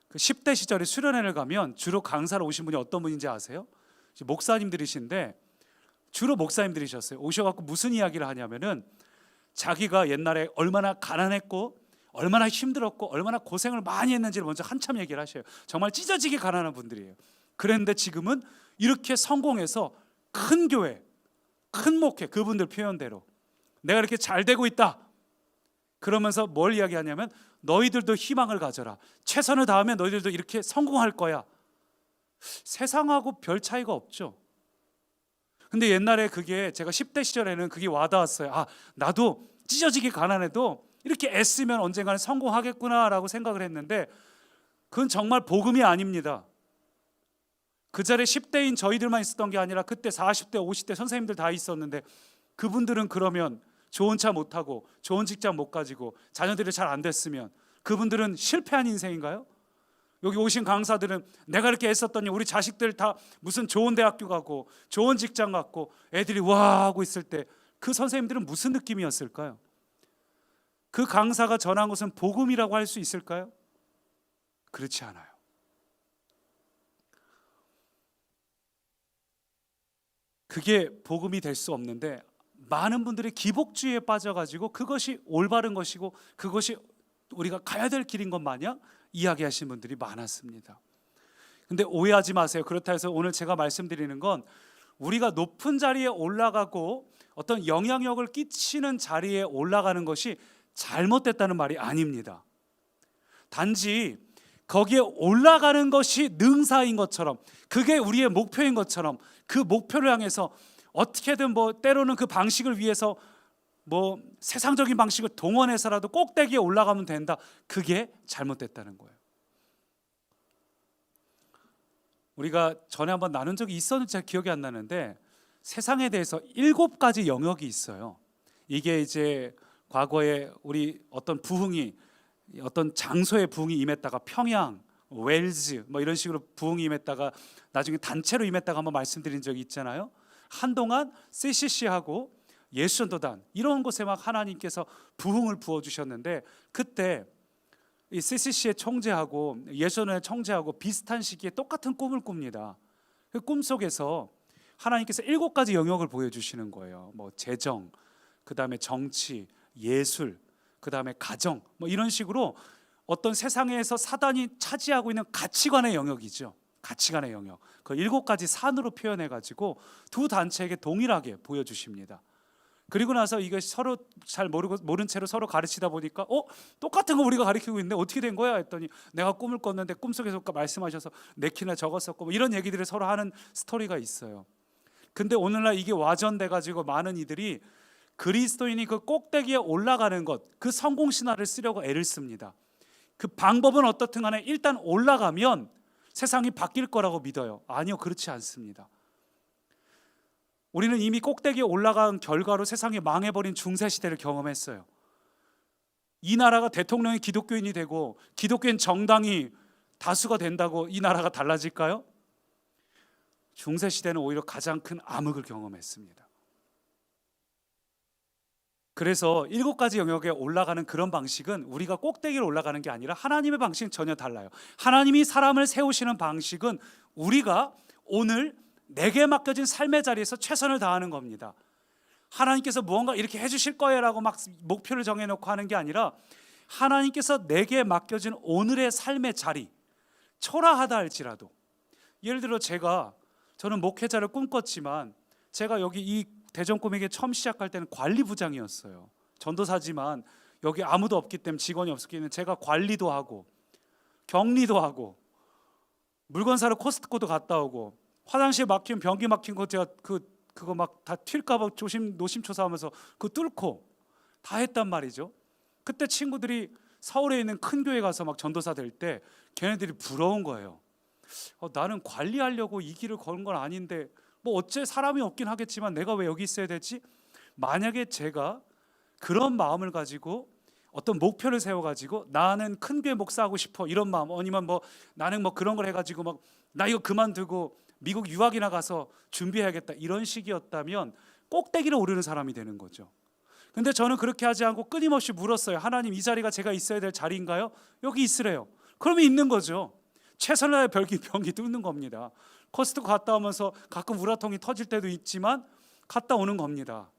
그 10대 시절에 수련회를 가면 주로 강사로 오신 분이 어떤 분인지 아세요? 목사님들이신데, 주로 목사님들이셨어요. 오셔갖고 무슨 이야기를 하냐면은 자기가 옛날에 얼마나 가난했고 얼마나 힘들었고 얼마나 고생을 많이 했는지를 먼저 한참 얘기를 하셔요. 정말 찢어지게 가난한 분들이에요. 그런데 지금은 이렇게 성공해서 큰 교회, 큰 목회, 그분들 표현대로 내가 이렇게 잘 되고 있다. 그러면서 뭘 이야기하냐면 너희들도 희망을 가져라. 최선을 다하면 너희들도 이렇게 성공할 거야. 세상하고 별 차이가 없죠. 근데 옛날에 그게 제가 10대 시절에는 그게 와닿았어요. 나도 찢어지게 가난해도 이렇게 애쓰면 언젠가는 성공하겠구나라고 생각을 했는데 그건 정말 복음이 아닙니다. 그 자리에 10대인 저희들만 있었던 게 아니라 그때 40대, 50대 선생님들 다 있었는데 그분들은 그러면 좋은 차 못 타고 좋은 직장 못 가지고 자녀들이 잘 안 됐으면 그분들은 실패한 인생인가요? 여기 오신 강사들은 내가 이렇게 애썼더니 우리 자식들 다 무슨 좋은 대학교 가고 좋은 직장 갔고 애들이 와 하고 있을 때 그 선생님들은 무슨 느낌이었을까요? 그 강사가 전한 것은 복음이라고 할 수 있을까요? 그렇지 않아요. 그게 복음이 될 수 없는데 많은 분들이 기복주의에 빠져가지고 그것이 올바른 것이고 그것이 우리가 가야 될 길인 것 마냥 이야기하시는 분들이 많았습니다. 근데 오해하지 마세요. 그렇다 해서 오늘 제가 말씀드리는 건 우리가 높은 자리에 올라가고 어떤 영향력을 끼치는 자리에 올라가는 것이 잘못됐다는 말이 아닙니다. 단지 거기에 올라가는 것이 능사인 것처럼, 그게 우리의 목표인 것처럼 그 목표를 향해서 어떻게든 때로는 그 방식을 위해서 세상적인 방식을 동원해서라도 꼭대기에 올라가면 된다. 그게 잘못됐다는 거예요. 우리가 전에 한번 나눈 적이 있었는지 잘 기억이 안 나는데 세상에 대해서 7가지 영역이 있어요. 이게 이제 과거에 우리 어떤 부흥이 어떤 장소에 부흥이 임했다가 평양, 웰즈 뭐 이런 식으로 부흥이 임했다가 나중에 단체로 임했다가 한번 말씀드린 적이 있잖아요. 한동안 CCC하고 예수전도단 이런 곳에 막 하나님께서 부흥을 부어주셨는데, 그때 이 CCC의 총재하고 예수전도단의 총재하고 비슷한 시기에 똑같은 꿈을 꿉니다. 그 꿈 속에서 하나님께서 7가지 영역을 보여주시는 거예요. 뭐 재정, 그 다음에 정치, 예술, 그 다음에 가정, 뭐 이런 식으로 어떤 세상에서 사단이 차지하고 있는 가치관의 영역이죠. 가치관의 영역. 그 7가지 산으로 표현해가지고 두 단체에게 동일하게 보여주십니다. 그리고 나서 이게 서로 잘 모른 채로 서로 가르치다 보니까 똑같은 거 우리가 가르치고 있는데 어떻게 된 거야? 했더니 내가 꿈을 꿨는데 꿈속에서 말씀하셔서 네키나 적었었고 뭐 이런 얘기들을 서로 하는 스토리가 있어요. 근데 오늘날 이게 와전돼가지고 많은 이들이 그리스도인이 그 꼭대기에 올라가는 것, 그 성공 신화를 쓰려고 애를 씁니다. 그 방법은 어떻든 간에 일단 올라가면 세상이 바뀔 거라고 믿어요. 아니요, 그렇지 않습니다. 우리는 이미 꼭대기에 올라간 결과로 세상이 망해버린 중세시대를 경험했어요. 이 나라가 대통령이 기독교인이 되고 기독교인 정당이 다수가 된다고 이 나라가 달라질까요? 중세시대는 오히려 가장 큰 암흑을 경험했습니다. 그래서 7가지 영역에 올라가는 그런 방식은 우리가 꼭대기로 올라가는 게 아니라 하나님의 방식은 전혀 달라요. 하나님이 사람을 세우시는 방식은 우리가 오늘 내게 맡겨진 삶의 자리에서 최선을 다하는 겁니다. 하나님께서 무언가 이렇게 해주실 거예요 라고 막 목표를 정해놓고 하는 게 아니라 하나님께서 내게 맡겨진 오늘의 삶의 자리, 초라하다 할지라도, 예를 들어 저는 목회자를 꿈꿨지만 제가 여기 이 대전꼬맹에 처음 시작할 때는 관리부장이었어요. 전도사지만 여기 아무도 없기 때문에 직원이 없었기 때문에 제가 관리도 하고 격리도 하고 물건 사러 코스트코도 갔다 오고 화장실 막히면 변기 막힌 거 제가 그거 막 다 튈까봐 노심초사하면서 그거 뚫고 다 했단 말이죠. 그때 친구들이 서울에 있는 큰 교회 가서 막 전도사 될 때 걔네들이 부러운 거예요. 나는 관리하려고 이 길을 건 건 아닌데 뭐 어째 사람이 없긴 하겠지만 내가 왜 여기 있어야 되지? 만약에 제가 그런 마음을 가지고 어떤 목표를 세워가지고 나는 큰 교회 목사하고 싶어 이런 마음, 아니면 뭐 나는 뭐 그런 걸 해가지고 막 나 이거 그만두고 미국 유학이나 가서 준비해야겠다 이런 식이었다면 꼭대기를 오르는 사람이 되는 거죠. 근데 저는 그렇게 하지 않고 끊임없이 물었어요. 하나님, 이 자리가 제가 있어야 될 자리인가요? 여기 있으래요. 그러면 있는 거죠. 최선을 다해 변기 뚫는 겁니다. 코스트코 갔다 오면서 가끔 우라통이 터질 때도 있지만 갔다 오는 겁니다.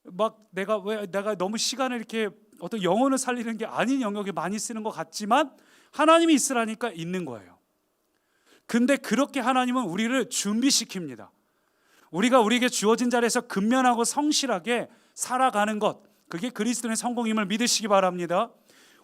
막 내가 너무 시간을 이렇게 어떤 영혼을 살리는 게 아닌 영역에 많이 쓰는 것 같지만 하나님이 있으라니까 있는 거예요. 근데 그렇게 하나님은 우리를 준비시킵니다. 우리가 우리에게 주어진 자리에서 근면하고 성실하게 살아가는 것, 그게 그리스도의 성공임을 믿으시기 바랍니다.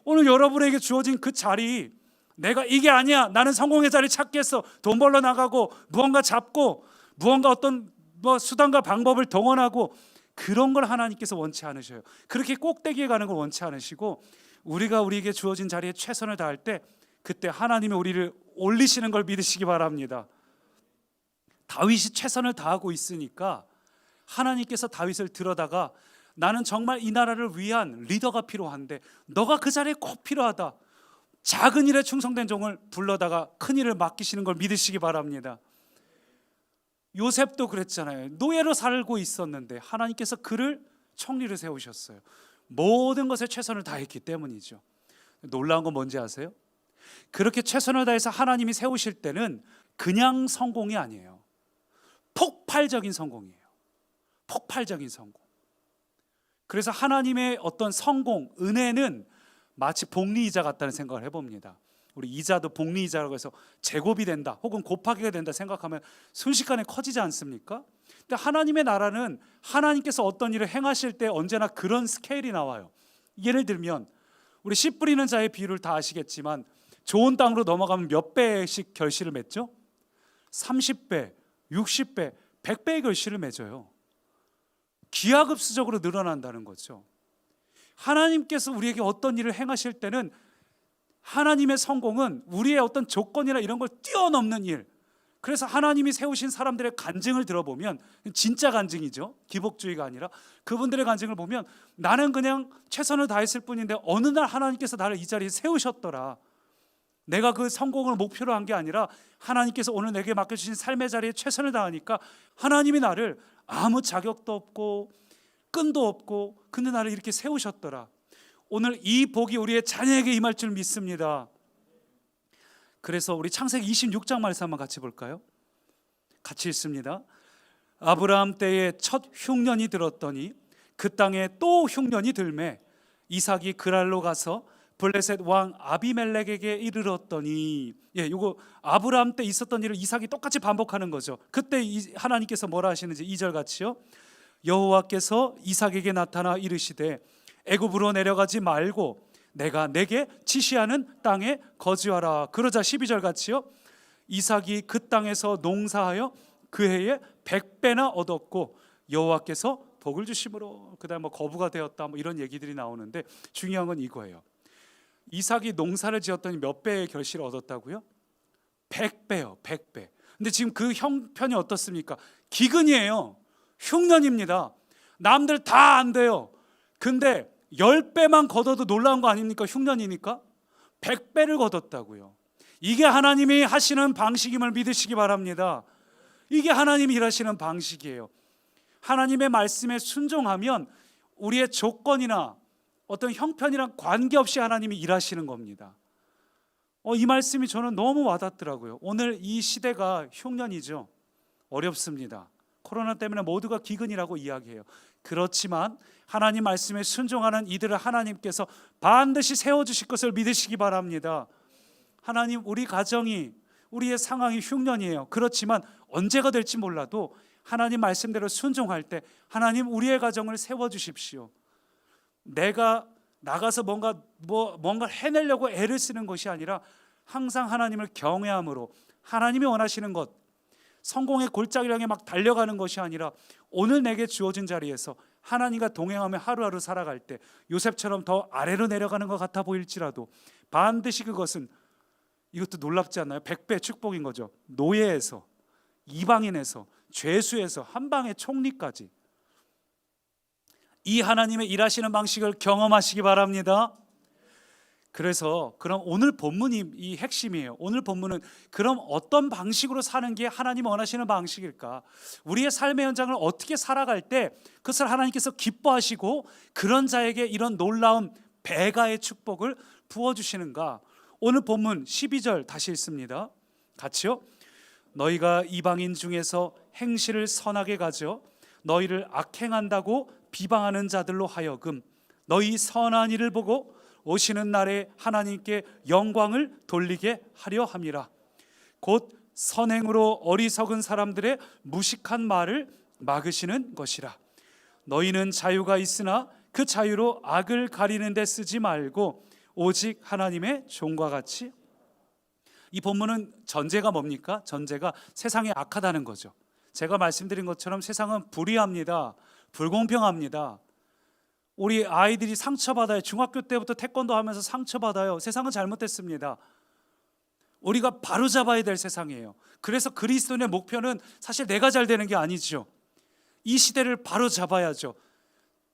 오늘 여러분에게 주어진 그 자리, 내가 이게 아니야, 나는 성공의 자리 찾겠어, 돈 벌러 나가고 무언가 잡고 무언가 어떤 수단과 방법을 동원하고 그런 걸 하나님께서 원치 않으셔요. 그렇게 꼭대기에 가는 걸 원치 않으시고 우리가 우리에게 주어진 자리에 최선을 다할 때 그때 하나님이 우리를 올리시는 걸 믿으시기 바랍니다. 다윗이 최선을 다하고 있으니까 하나님께서 다윗을 들여다가 나는 정말 이 나라를 위한 리더가 필요한데 너가 그 자리에 꼭 필요하다. 작은 일에 충성된 종을 불러다가 큰 일을 맡기시는 걸 믿으시기 바랍니다. 요셉도 그랬잖아요. 노예로 살고 있었는데 하나님께서 그를 총리를 세우셨어요. 모든 것에 최선을 다했기 때문이죠. 놀라운 건 뭔지 아세요? 그렇게 최선을 다해서 하나님이 세우실 때는 그냥 성공이 아니에요. 폭발적인 성공이에요. 폭발적인 성공. 그래서 하나님의 어떤 성공, 은혜는 마치 복리이자 같다는 생각을 해봅니다. 우리 이자도 복리이자라고 해서 제곱이 된다 혹은 곱하기가 된다 생각하면 순식간에 커지지 않습니까? 근데 하나님의 나라는 하나님께서 어떤 일을 행하실 때 언제나 그런 스케일이 나와요. 예를 들면 우리 씨 뿌리는 자의 비유를 다 아시겠지만 좋은 땅으로 넘어가면 몇 배씩 결실을 맺죠? 30배, 60배, 100배의 결실을 맺어요. 기하급수적으로 늘어난다는 거죠. 하나님께서 우리에게 어떤 일을 행하실 때는 하나님의 성공은 우리의 어떤 조건이나 이런 걸 뛰어넘는 일. 그래서 하나님이 세우신 사람들의 간증을 들어보면 진짜 간증이죠. 기복주의가 아니라 그분들의 간증을 보면 나는 그냥 최선을 다했을 뿐인데 어느 날 하나님께서 나를 이 자리에 세우셨더라. 내가 그 성공을 목표로 한 게 아니라 하나님께서 오늘 내게 맡겨주신 삶의 자리에 최선을 다하니까 하나님이 나를 아무 자격도 없고 끈도 없고 근데 나를 이렇게 세우셨더라. 오늘 이 복이 우리의 자녀에게 임할 줄 믿습니다. 그래서 우리 창세기 26장 말씀 한번 같이 볼까요? 같이 읽습니다. 아브라함 때에 첫 흉년이 들었더니 그 땅에 또 흉년이 들매 이삭이 그랄로 가서 블레셋 왕 아비멜렉에게 이르렀더니, 요거 아브라함 때 있었던 일을 이삭이 똑같이 반복하는 거죠. 그때 하나님께서 뭐라 하시는지 2절 같이요. 여호와께서 이삭에게 나타나 이르시되 애굽으로 내려가지 말고 내가 내게 지시하는 땅에 거주하라. 그러자 12절 같이요. 이삭이 그 땅에서 농사하여 그 해에 100배나 얻었고 여호와께서 복을 주심으로, 그다음 뭐 거부가 되었다, 뭐 이런 얘기들이 나오는데 중요한 건 이거예요. 이삭이 농사를 지었더니 몇 배의 결실을 얻었다고요? 100배요, 100배. 근데 지금 그 형편이 어떻습니까? 기근이에요. 흉년입니다. 남들 다 안 돼요. 근데 10배만 걷어도 놀라운 거 아닙니까? 흉년이니까 100배를 걷었다고요. 이게 하나님이 하시는 방식임을 믿으시기 바랍니다. 이게 하나님이 일하시는 방식이에요. 하나님의 말씀에 순종하면 우리의 조건이나 어떤 형편이랑 관계없이 하나님이 일하시는 겁니다. 이 말씀이 저는 너무 와닿더라고요. 오늘 이 시대가 흉년이죠. 어렵습니다. 코로나 때문에 모두가 기근이라고 이야기해요. 그렇지만 하나님 말씀에 순종하는 이들을 하나님께서 반드시 세워주실 것을 믿으시기 바랍니다. 하나님, 우리 가정이, 우리의 상황이 흉년이에요. 그렇지만 언제가 될지 몰라도 하나님 말씀대로 순종할 때 하나님 우리의 가정을 세워주십시오. 내가 나가서 뭔가 해내려고 애를 쓰는 것이 아니라 항상 하나님을 경외함으로 하나님이 원하시는 것, 성공의 골짜기를 향해 막 달려가는 것이 아니라 오늘 내게 주어진 자리에서 하나님과 동행하며 하루하루 살아갈 때 요셉처럼 더 아래로 내려가는 것 같아 보일지라도 반드시 그것은, 이것도 놀랍지 않나요? 100배 축복인 거죠. 노예에서, 이방인에서, 죄수에서 한 방의 총리까지 이 하나님의 일하시는 방식을 경험하시기 바랍니다. 그래서 그럼 오늘 본문이 이 핵심이에요. 오늘 본문은 그럼 어떤 방식으로 사는 게 하나님 원하시는 방식일까? 우리의 삶의 현장을 어떻게 살아갈 때 그것을 하나님께서 기뻐하시고 그런 자에게 이런 놀라운 배가의 축복을 부어주시는가? 오늘 본문 12절 다시 읽습니다. 같이요. 너희가 이방인 중에서 행실을 선하게 가져 너희를 악행한다고 비방하는 자들로 하여금 너희 선한 일을 보고 오시는 날에 하나님께 영광을 돌리게 하려 함이라. 곧 선행으로 어리석은 사람들의 무식한 말을 막으시는 것이라. 너희는 자유가 있으나 그 자유로 악을 가리는 데 쓰지 말고 오직 하나님의 종과 같이. 이 본문은 전제가 뭡니까? 전제가 세상이 악하다는 거죠. 제가 말씀드린 것처럼 세상은 불의합니다. 불공평합니다. 우리 아이들이 상처받아요. 중학교 때부터 태권도 하면서 상처받아요. 세상은 잘못됐습니다. 우리가 바로잡아야 될 세상이에요. 그래서 그리스도인의 목표는 사실 내가 잘 되는 게 아니죠. 이 시대를 바로잡아야죠.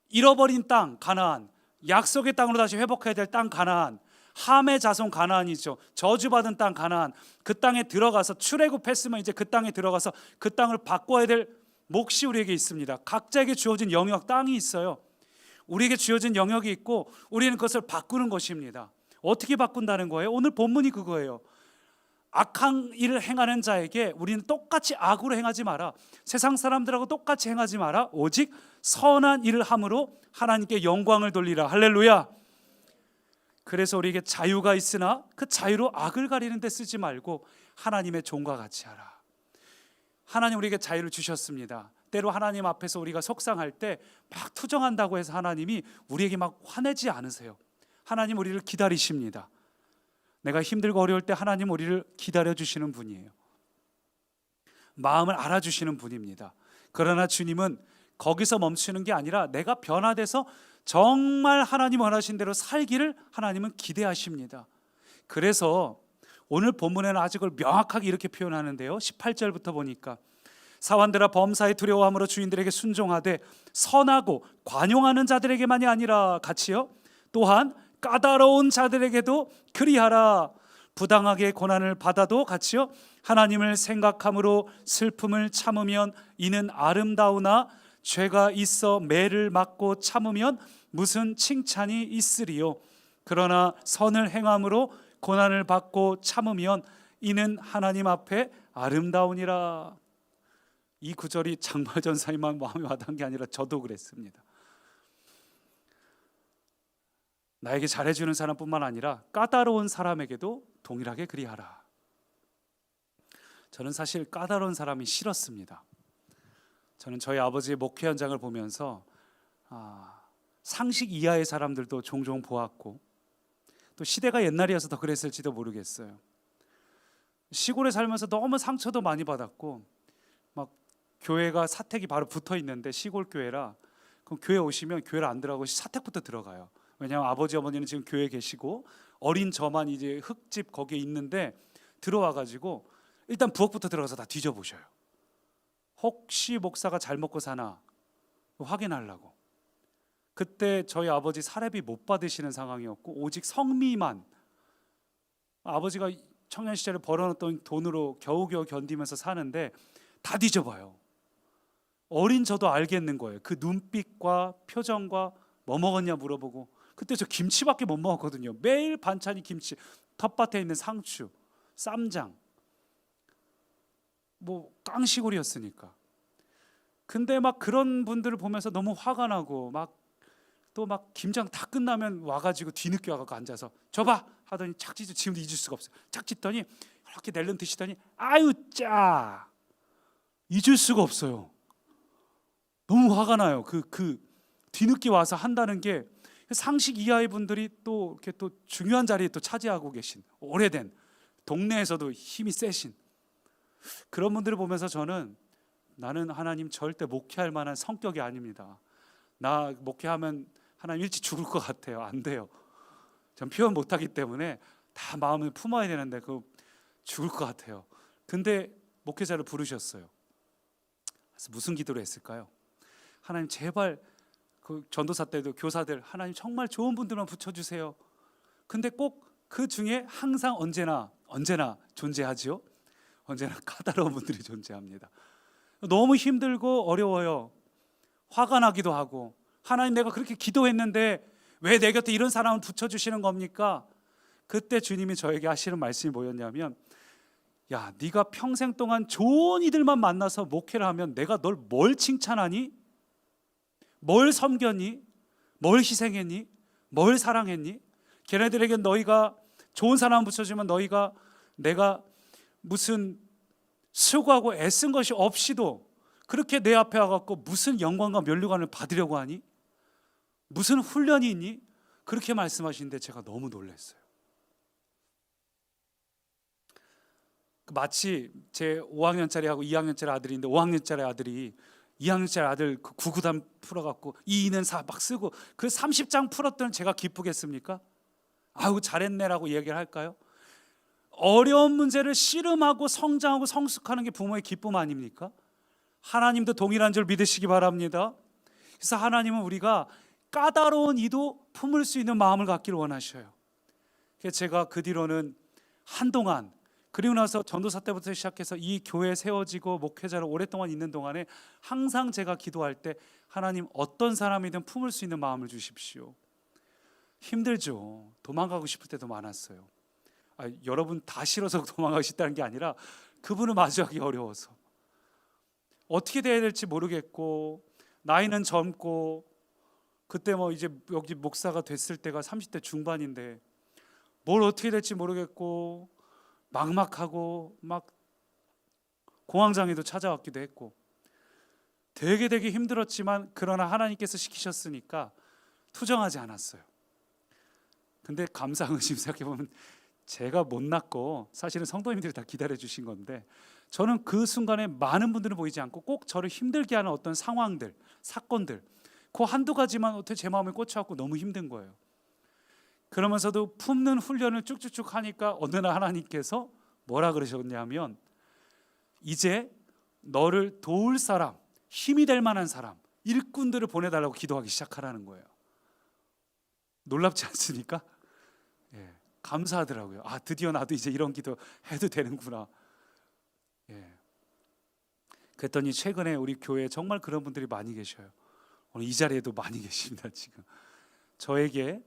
잃어버린 땅 가나안, 약속의 땅으로 다시 회복해야 될 땅 가나안, 함의 자손 가나안이죠. 저주받은 땅 가나안, 그 땅에 들어가서 출애굽했으면 이제 그 땅에 들어가서 그 땅을 바꿔야 될 몫이 우리에게 있습니다. 각자에게 주어진 영역, 땅이 있어요. 우리에게 주어진 영역이 있고 우리는 그것을 바꾸는 것입니다. 어떻게 바꾼다는 거예요? 오늘 본문이 그거예요. 악한 일을 행하는 자에게 우리는 똑같이 악으로 행하지 마라. 세상 사람들하고 똑같이 행하지 마라. 오직 선한 일을 함으로 하나님께 영광을 돌리라. 할렐루야. 그래서 우리에게 자유가 있으나 그 자유로 악을 가리는 데 쓰지 말고 하나님의 종과 같이 하라. 하나님 우리에게 자유를 주셨습니다. 때로 하나님 앞에서 우리가 속상할 때 막 투정한다고 해서 하나님이 우리에게 막 화내지 않으세요. 하나님 우리를 기다리십니다. 내가 힘들고 어려울 때 하나님 우리를 기다려주시는 분이에요. 마음을 알아주시는 분입니다. 그러나 주님은 거기서 멈추는 게 아니라 내가 변화돼서 정말 하나님 원하신 대로 살기를 하나님은 기대하십니다. 그래서 오늘 본문에는 아주 그걸 명확하게 이렇게 표현하는데요. 18절부터 보니까 사환들아 범사에 두려워함으로 주인들에게 순종하되 선하고 관용하는 자들에게만이 아니라 같이요 또한 까다로운 자들에게도 그리하라. 부당하게 고난을 받아도 같이요, 하나님을 생각함으로 슬픔을 참으면 이는 아름다우나 죄가 있어 매를 맞고 참으면 무슨 칭찬이 있으리요. 그러나 선을 행함으로 고난을 받고 참으면 이는 하나님 앞에 아름다우니라. 이 구절이 장발 전사님만 마음에 와닿은 게 아니라 저도 그랬습니다. 나에게 잘해주는 사람뿐만 아니라 까다로운 사람에게도 동일하게 그리하라. 저는 사실 까다로운 사람이 싫었습니다. 저는 저희 아버지의 목회 현장을 보면서 상식 이하의 사람들도 종종 보았고, 또 시대가 옛날이어서 더 그랬을지도 모르겠어요. 시골에 살면서 너무 상처도 많이 받았고, 막 교회가 사택이 바로 붙어 있는데 시골 교회라, 그럼 교회 오시면 교회를 안 들어가고 사택부터 들어가요. 왜냐하면 아버지 어머니는 지금 교회에 계시고 어린 저만 이제 흙집 거기에 있는데, 들어와가지고 일단 부엌부터 들어가서 다 뒤져보셔요. 혹시 목사가 잘 먹고 사나 확인하려고. 그때 저희 아버지 사례비 못 받으시는 상황이었고 오직 성미만, 아버지가 청년 시절에 벌어놓던 돈으로 겨우겨우 견디면서 사는데 다 뒤져봐요. 어린 저도 알겠는 거예요. 그 눈빛과 표정과 뭐 먹었냐 물어보고. 그때 저 김치밖에 못 먹었거든요. 매일 반찬이 김치, 텃밭에 있는 상추, 쌈장, 뭐 깡시골이었으니까. 근데 막 그런 분들을 보면서 너무 화가 나고, 또 막 김장 다 끝나면 와가지고 뒤늦게 와가지고 앉아서 줘봐 하더니 착 찢어. 지금도 잊을 수가 없어요. 착 찢더니 이렇게 낼름 드시더니 아유 짜, 잊을 수가 없어요. 너무 화가 나요. 그 뒤늦게 와서 한다는 게, 상식 이하의 분들이 또 이렇게 또 중요한 자리에 또 차지하고 계신, 오래된 동네에서도 힘이 세신 그런 분들을 보면서 저는, 나는 하나님 절대 목회할 만한 성격이 아닙니다. 나 목회하면 하나님 일찍 죽을 것 같아요. 안 돼요. 전 표현 못하기 때문에 다 마음을 품어야 되는데 죽을 것 같아요. 근데 목회자를 부르셨어요. 그래서 무슨 기도를 했을까요? 하나님 제발 그 전도사 때도 교사들, 하나님 정말 좋은 분들만 붙여주세요. 근데 꼭 그 중에 항상 언제나 존재하지요. 언제나 까다로운 분들이 존재합니다. 너무 힘들고 어려워요. 화가 나기도 하고, 하나님 내가 그렇게 기도했는데 왜 내 곁에 이런 사람을 붙여주시는 겁니까? 그때 주님이 저에게 하시는 말씀이 뭐였냐면, 야, 네가 평생 동안 좋은 이들만 만나서 목회를 하면 내가 널 뭘 칭찬하니? 뭘 섬겼니? 뭘 희생했니? 뭘 사랑했니? 걔네들에게 너희가 좋은 사람 붙여주면 내가 무슨 수고하고 애쓴 것이 없이도 그렇게 내 앞에 와갖고 무슨 영광과 면류관을 받으려고 하니? 무슨 훈련이 있니? 그렇게 말씀하시는데 제가 너무 놀랐어요. 마치 제 5학년짜리하고 2학년짜리 아들인데, 5학년짜리 아들이 2학년짜리 아들 그 구구단 풀어갖고 2는 4 막 쓰고 그 30장 풀었더니 제가 기쁘겠습니까? 아우 잘했네라고 얘기를 할까요? 어려운 문제를 씨름하고 성장하고 성숙하는 게 부모의 기쁨 아닙니까? 하나님도 동일한 줄 믿으시기 바랍니다. 그래서 하나님은 우리가 까다로운 이도 품을 수 있는 마음을 갖기를 원하셔요. 그래서 제가 그 뒤로는 한동안, 그리고 나서 전도사 때부터 시작해서 이 교회에 세워지고 목회자로 오랫동안 있는 동안에 항상 제가 기도할 때, 하나님 어떤 사람이든 품을 수 있는 마음을 주십시오. 힘들죠. 도망가고 싶을 때도 많았어요. 여러분 다 싫어서 도망가고 싶다는 게 아니라 그분을 마주하기 어려워서, 어떻게 돼야 될지 모르겠고, 나이는 젊고, 그때 뭐 이제 여기 목사가 됐을 때가 30대 중반인데 뭘 어떻게 될지 모르겠고, 막막하고 막 공황장애도 찾아왔기도 했고, 되게 힘들었지만 그러나 하나님께서 시키셨으니까 투정하지 않았어요. 근데 감사한 의심 생각해보면 제가 못났고 사실은 성도님들이 다 기다려 주신 건데, 저는 그 순간에 많은 분들은 보이지 않고 꼭 저를 힘들게 하는 어떤 상황들, 사건들, 그 한두 가지만 어떻게 제 마음에 꽂혀갖고 너무 힘든 거예요. 그러면서도 품는 훈련을 쭉쭉쭉 하니까 어느 날 하나님께서 뭐라 그러셨냐면, 이제 너를 도울 사람, 힘이 될 만한 사람, 일꾼들을 보내달라고 기도하기 시작하라는 거예요. 놀랍지 않습니까? 예. 감사하더라고요. 아, 드디어 나도 이제 이런 기도 해도 되는구나. 예. 그랬더니 최근에 우리 교회에 정말 그런 분들이 많이 계셔요. 오늘 이 자리에도 많이 계십니다. 지금 저에게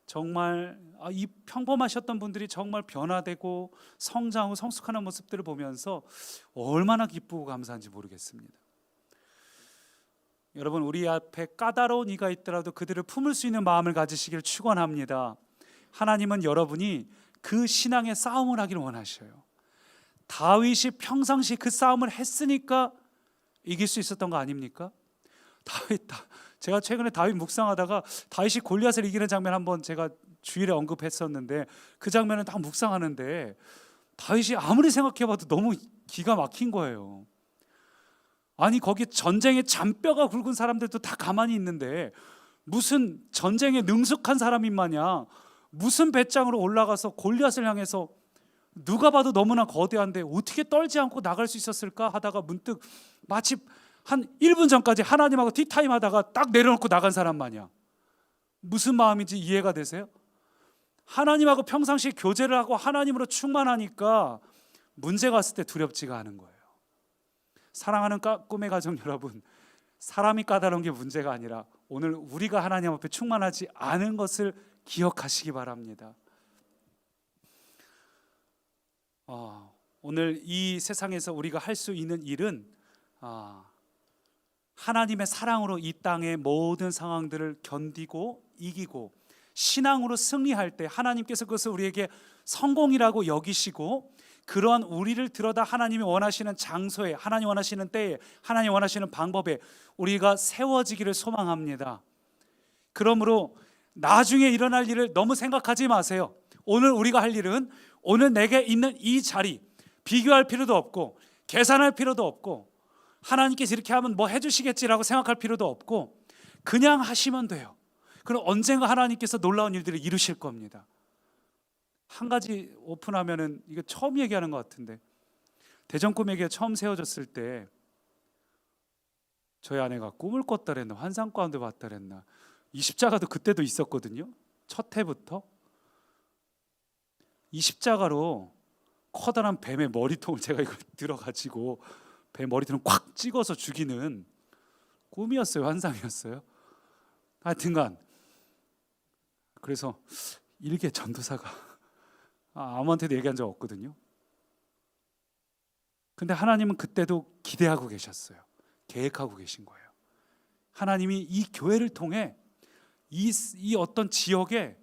정말 이 평범하셨던 분들이 정말 변화되고 성장하고 성숙하는 모습들을 보면서 얼마나 기쁘고 감사한지 모르겠습니다. 여러분, 우리 앞에 까다로운 이가 있더라도 그들을 품을 수 있는 마음을 가지시길 축원합니다. 하나님은 여러분이 그 신앙의 싸움을 하길 원하셔요. 다윗이 평상시 그 싸움을 했으니까 이길 수 있었던 거 아닙니까? 제가 최근에 다윗 묵상하다가 다윗이 골리앗을 이기는 장면 한번 제가 주일에 언급했었는데, 그 장면을 딱 묵상하는데 다윗이 아무리 생각해봐도 너무 기가 막힌 거예요. 아니, 거기 전쟁에 잔뼈가 굵은 사람들도 다 가만히 있는데 무슨 전쟁에 능숙한 사람인 마냥 무슨 배짱으로 올라가서 골리앗을 향해서, 누가 봐도 너무나 거대한데 어떻게 떨지 않고 나갈 수 있었을까 하다가 문득 마치 한 1분 전까지 하나님하고 티타임 하다가 딱 내려놓고 나간 사람 마냥, 무슨 마음인지 이해가 되세요? 하나님하고 평상시 교제를 하고 하나님으로 충만하니까 문제가 왔을 때 두렵지가 않은 거예요. 사랑하는 꿈의 가정 여러분, 사람이 까다로운 게 문제가 아니라 오늘 우리가 하나님 앞에 충만하지 않은 것을 기억하시기 바랍니다. 오늘 이 세상에서 우리가 할 수 있는 일은 하나님의 사랑으로 이 땅의 모든 상황들을 견디고 이기고 신앙으로 승리할 때 하나님께서 그것을 우리에게 성공이라고 여기시고, 그러한 우리를 들여다 하나님이 원하시는 장소에, 하나님 원하시는 때에, 하나님 원하시는 방법에 우리가 세워지기를 소망합니다. 그러므로 나중에 일어날 일을 너무 생각하지 마세요. 오늘 우리가 할 일은 오늘 내게 있는 이 자리, 비교할 필요도 없고 계산할 필요도 없고 하나님께서 이렇게 하면 뭐 해주시겠지라고 생각할 필요도 없고 그냥 하시면 돼요. 그럼 언젠가 하나님께서 놀라운 일들을 이루실 겁니다. 한 가지 오픈하면은, 이거 처음 얘기하는 것 같은데, 대전 꿈에게 처음 세워졌을 때 저희 아내가 꿈을 꿨다 그랬나 환상 가운데 봤다 그랬나, 이 십자가도 그때도 있었거든요. 첫 해부터 이 십자가로 커다란 뱀의 머리통을 제가 이걸 들어가지고 뱀 머리통을 콱 찍어서 죽이는 꿈이었어요, 환상이었어요? 하여튼간 그래서 일개 전도사가 아무한테도 얘기한 적 없거든요. 근데 하나님은 그때도 기대하고 계셨어요. 계획하고 계신 거예요. 하나님이 이 교회를 통해 이 어떤 지역에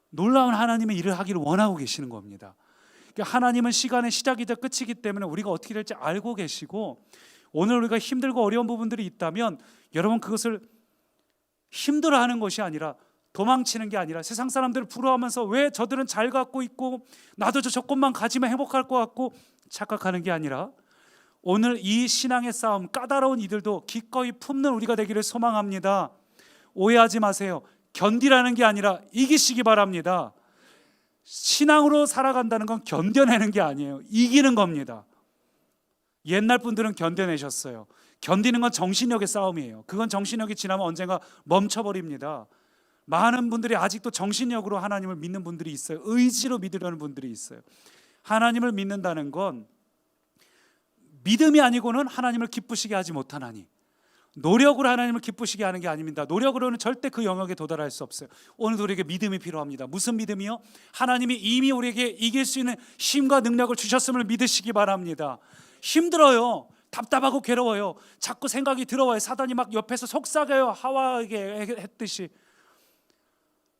놀라운 하나님의 일을 하기를 원하고 계시는 겁니다. 그러니까 하나님은 시간의 시작이자 끝이기 때문에 우리가 어떻게 될지 알고 계시고, 오늘 우리가 힘들고 어려운 부분들이 있다면 여러분 그것을 힘들어하는 것이 아니라, 도망치는 게 아니라, 세상 사람들을 부러워하면서 왜 저들은 잘 갖고 있고 나도 저 조건만 가지면 행복할 것 같고 착각하는 게 아니라, 오늘 이 신앙의 싸움, 까다로운 이들도 기꺼이 품는 우리가 되기를 소망합니다. 오해하지 마세요. 견디라는 게 아니라 이기시기 바랍니다. 신앙으로 살아간다는 건 견뎌내는 게 아니에요. 이기는 겁니다. 옛날 분들은 견뎌내셨어요. 견디는 건 정신력의 싸움이에요. 그건 정신력이 지나면 언젠가 멈춰버립니다. 많은 분들이 아직도 정신력으로 하나님을 믿는 분들이 있어요. 의지로 믿으려는 분들이 있어요. 하나님을 믿는다는 건 믿음이 아니고는 하나님을 기쁘시게 하지 못하나니, 노력으로 하나님을 기쁘시게 하는 게 아닙니다. 노력으로는 절대 그 영역에 도달할 수 없어요. 오늘도 우리에게 믿음이 필요합니다. 무슨 믿음이요? 하나님이 이미 우리에게 이길 수 있는 힘과 능력을 주셨음을 믿으시기 바랍니다. 힘들어요. 답답하고 괴로워요. 자꾸 생각이 들어와요. 사단이 막 옆에서 속삭여요. 하와에게 했듯이,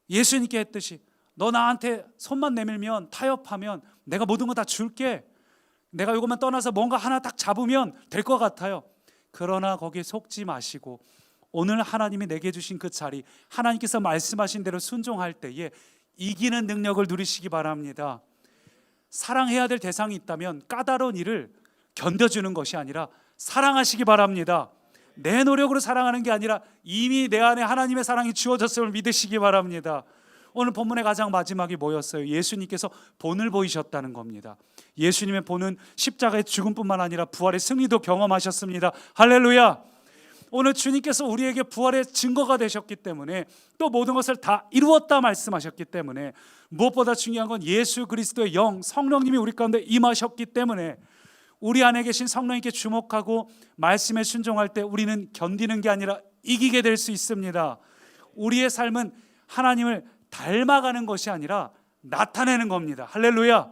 예수님께 했듯이, 너 나한테 손만 내밀면, 타협하면 내가 모든 거 다 줄게. 내가 이것만 떠나서 뭔가 하나 딱 잡으면 될 것 같아요. 그러나 거기에 속지 마시고 오늘 하나님이 내게 주신 그 자리, 하나님께서 말씀하신 대로 순종할 때에 이기는 능력을 누리시기 바랍니다. 사랑해야 될 대상이 있다면 까다로운 일을 견뎌주는 것이 아니라 사랑하시기 바랍니다. 내 노력으로 사랑하는 게 아니라 이미 내 안에 하나님의 사랑이 주어졌음을 믿으시기 바랍니다. 오늘 본문의 가장 마지막이 뭐였어요? 예수님께서 본을 보이셨다는 겁니다. 예수님의 본은 십자가의 죽음뿐만 아니라 부활의 승리도 경험하셨습니다. 할렐루야. 오늘 주님께서 우리에게 부활의 증거가 되셨기 때문에, 또 모든 것을 다 이루었다 말씀하셨기 때문에, 무엇보다 중요한 건 예수 그리스도의 영, 성령님이 우리 가운데 임하셨기 때문에 우리 안에 계신 성령님께 주목하고 말씀에 순종할 때 우리는 견디는 게 아니라 이기게 될 수 있습니다. 우리의 삶은 하나님을 닮아가는 것이 아니라 나타내는 겁니다. 할렐루야.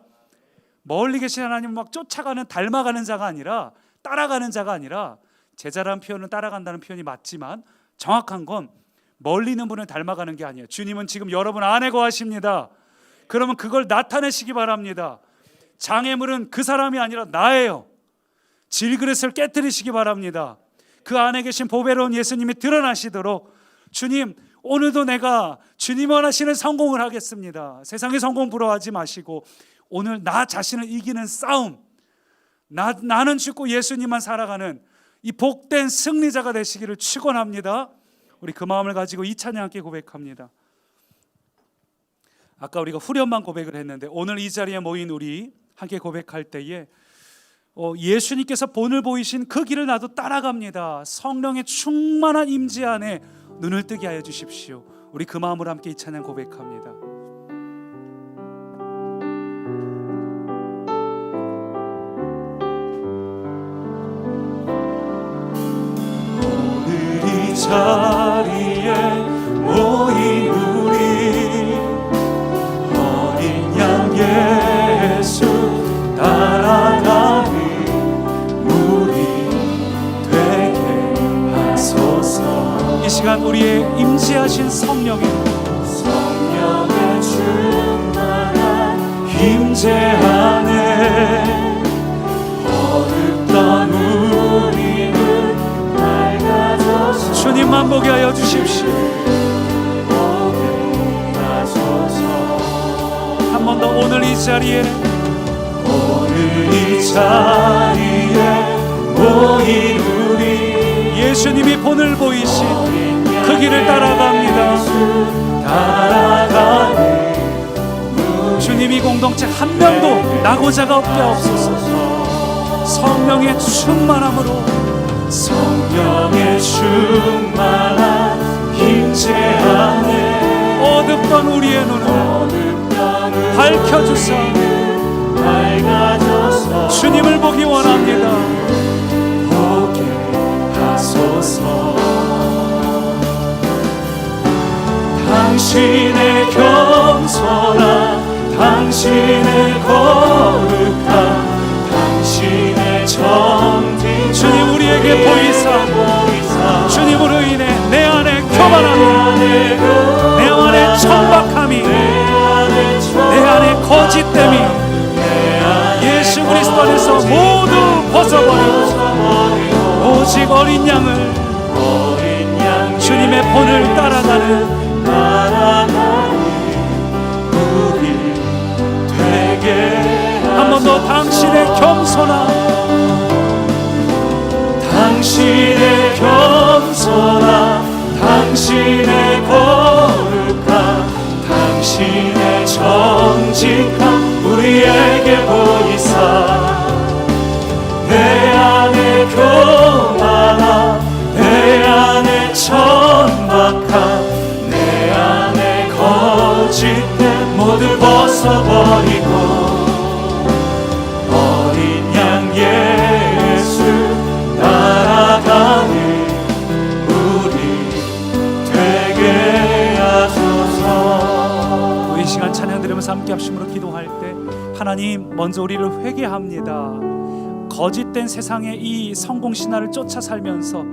멀리 계신 하나님을 막 쫓아가는, 닮아가는 자가 아니라, 따라가는 자가 아니라, 제자라는 표현은 따라간다는 표현이 맞지만 정확한 건 멀리 있는 분을 닮아가는 게 아니에요. 주님은 지금 여러분 안에 거하십니다. 그러면 그걸 나타내시기 바랍니다. 장애물은 그 사람이 아니라 나예요. 질그릇을 깨뜨리시기 바랍니다. 그 안에 계신 보배로운 예수님이 드러나시도록, 주님 오늘도 내가 주님 원하시는 성공을 하겠습니다. 세상의 성공 부러워하지 마시고 오늘 나 자신을 이기는 싸움, 나는 죽고 예수님만 살아가는 이 복된 승리자가 되시기를 축원합니다. 우리 그 마음을 가지고 이 찬양 함께 고백합니다. 아까 우리가 후렴만 고백을 했는데 오늘 이 자리에 모인 우리 함께 고백할 때에 예수님께서 본을 보이신 그 길을 나도 따라갑니다. 성령의 충만한 임재 안에 눈을 뜨게 하여 주십시오. 우리 그 마음으로 함께 이 찬양 고백합니다. 오늘 이 자리에 모인 우리 어린 양 예수 따라가는 우리 되게 하소서. 이 시간 우리의 임재하신 성령의 충만한 임재 안에 어둡던 우리는 밝아져서 주님만 보게 하여 주십시오. 한 번 더 오늘 이 자리에 모인 우리 예수님이 본을 보이신 그 길을 따라갑니다. 주님이 공동체 한 명도 나고자가 없게 하옵소서. 성령의 충만함으로, 성령의 충만한 임재 안에 어둡던 우리의 눈을 밝혀주사 주님을 보기 원합니다. 보게 하소서. 당신의 겸손한, 당신의 거룩한, 당신의 정직 주님 우리에게 보이사 주님으로 인해 내 안에 교만함이, 내 안에 천박함이, 내 안에 거짓됨이 예수 그리스도 안에서 모두 벗어버리고 오직 어린 양을, 주님의 본을 따라가는 우리 되게 한 번 더 당신의 겸손함, 당신의 겸손함, 당신의 거룩함, 당신의 정직함 우리에게 보이사 내 안에 교만함, 내 안에 천박함, 내 안에 거짓됨 모두 벗어버리고 어린 양 예수 따라가는 우리 되게 하소서. 이 시간 찬양 드리면서 함께 합심으로 기도할 때 하나님 먼저 우리를 회개합니다. 거짓된 세상의 이 성공 신화를 쫓아 살면서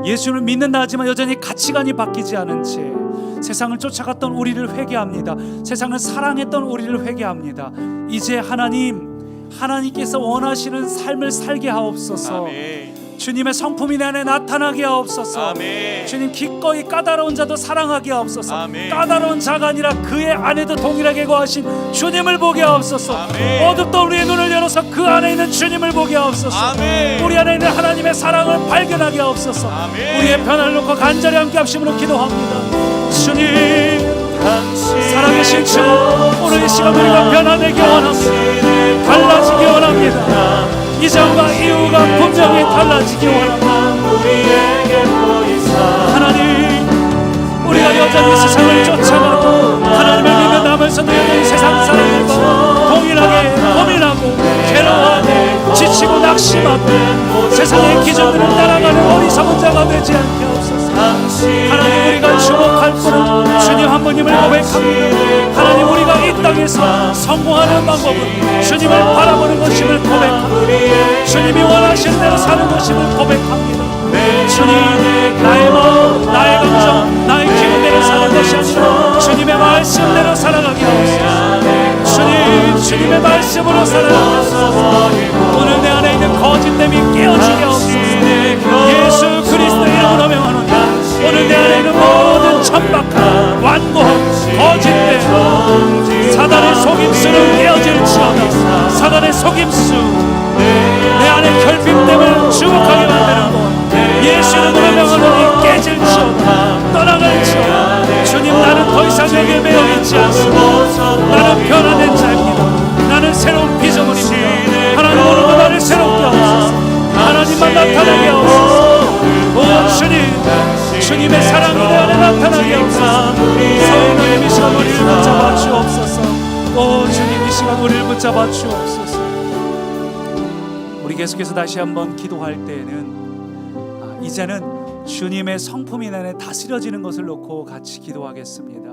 예수를 믿는다 하지만 여전히 가치관이 바뀌지 않은 채 세상을 쫓아갔던 우리를 회개합니다. 세상을 사랑했던 우리를 회개합니다. 이제 하나님께서 원하시는 삶을 살게 하옵소서. 아멘. 주님의 성품이 내 안에 나타나게 하옵소서. 아멘. 주님 기꺼이 까다로운 자도 사랑하게 하옵소서. 아멘. 까다로운 자가 아니라 그의 안에도 동일하게 거하신 주님을 보게 하옵소서. 아멘. 어둡던 우리의 눈을 열어서 그 안에 있는 주님을 보게 하옵소서. 아멘. 우리 안에 있는 하나님의 사랑을 발견하게 하옵소서. 아멘. 우리의 편을 놓고 간절히 함께 합심으로 기도합니다. 주님 살아계신 주, 오늘 이 시간 우리가 변화되기 원합니다. 달라지기 원합니다. 이전과 이후가 분명히 달라지기 원합니다. 우리에게 보이사 하나님, 우리가 여전히 세상을 쫓아가고 하나님을 믿는 남을서도 여전히 세상 사람들과 동일하게 고민하고 괴로워하고 지치고 낙심하고 세상의 기준들을 따라가는 어리석은 자가 되지 않게 하옵소서. 하나님, 우리가 주목할 분은 주님 한 분님을 고백합니다. 하나님, 우리가 이 땅에서 성공하는 방법은 주님을 바라보는 것임을 고백합니다. 주님이 원하시는 대로 사는 것임을 고백합니다. 주님, 나의 마음, 나의 감정, 나의 기분대로 사는 것이 아니라 주님의 말씀대로 살아가게 하옵소서. 주님, 주님의 말씀으로 살아가옵소서. 오늘 내 안에 있는 거짓됨이 깨어지게 하옵소서. 예수 그리스도의 이름으로 명하노니 오늘 내 안에 있는 모든 천박한 완고한 거짓됨, 사단의 속임수는 깨어질지어다. 사단의 속임수, 내 안에 결핍됨을 주목하게 만드는 것, 예수 이름으로 명하노니 깨질지어다. 떠나갈지어다. 주님, 나는 더 이상 내게 매여있지 않습니다. 나는 변화된 자입니다. 나는 새로운 피조물입니다. 하나님, 오늘도 나를 새롭게 하옵소서. 하나님만 나타나게 하옵소서. 오 주님, 주님의 사랑이 내 안에 나타나게 하옵소서. 성령님, 이 시간 우리를 붙잡아 주옵소서. 오 주님, 이 시간 우리를 붙잡아 주옵소서. 우리 계속해서 다시 한번 기도할 때에는 이제는 주님의 성품이 내 안에 다스려지는 것을 놓고 같이 기도하겠습니다.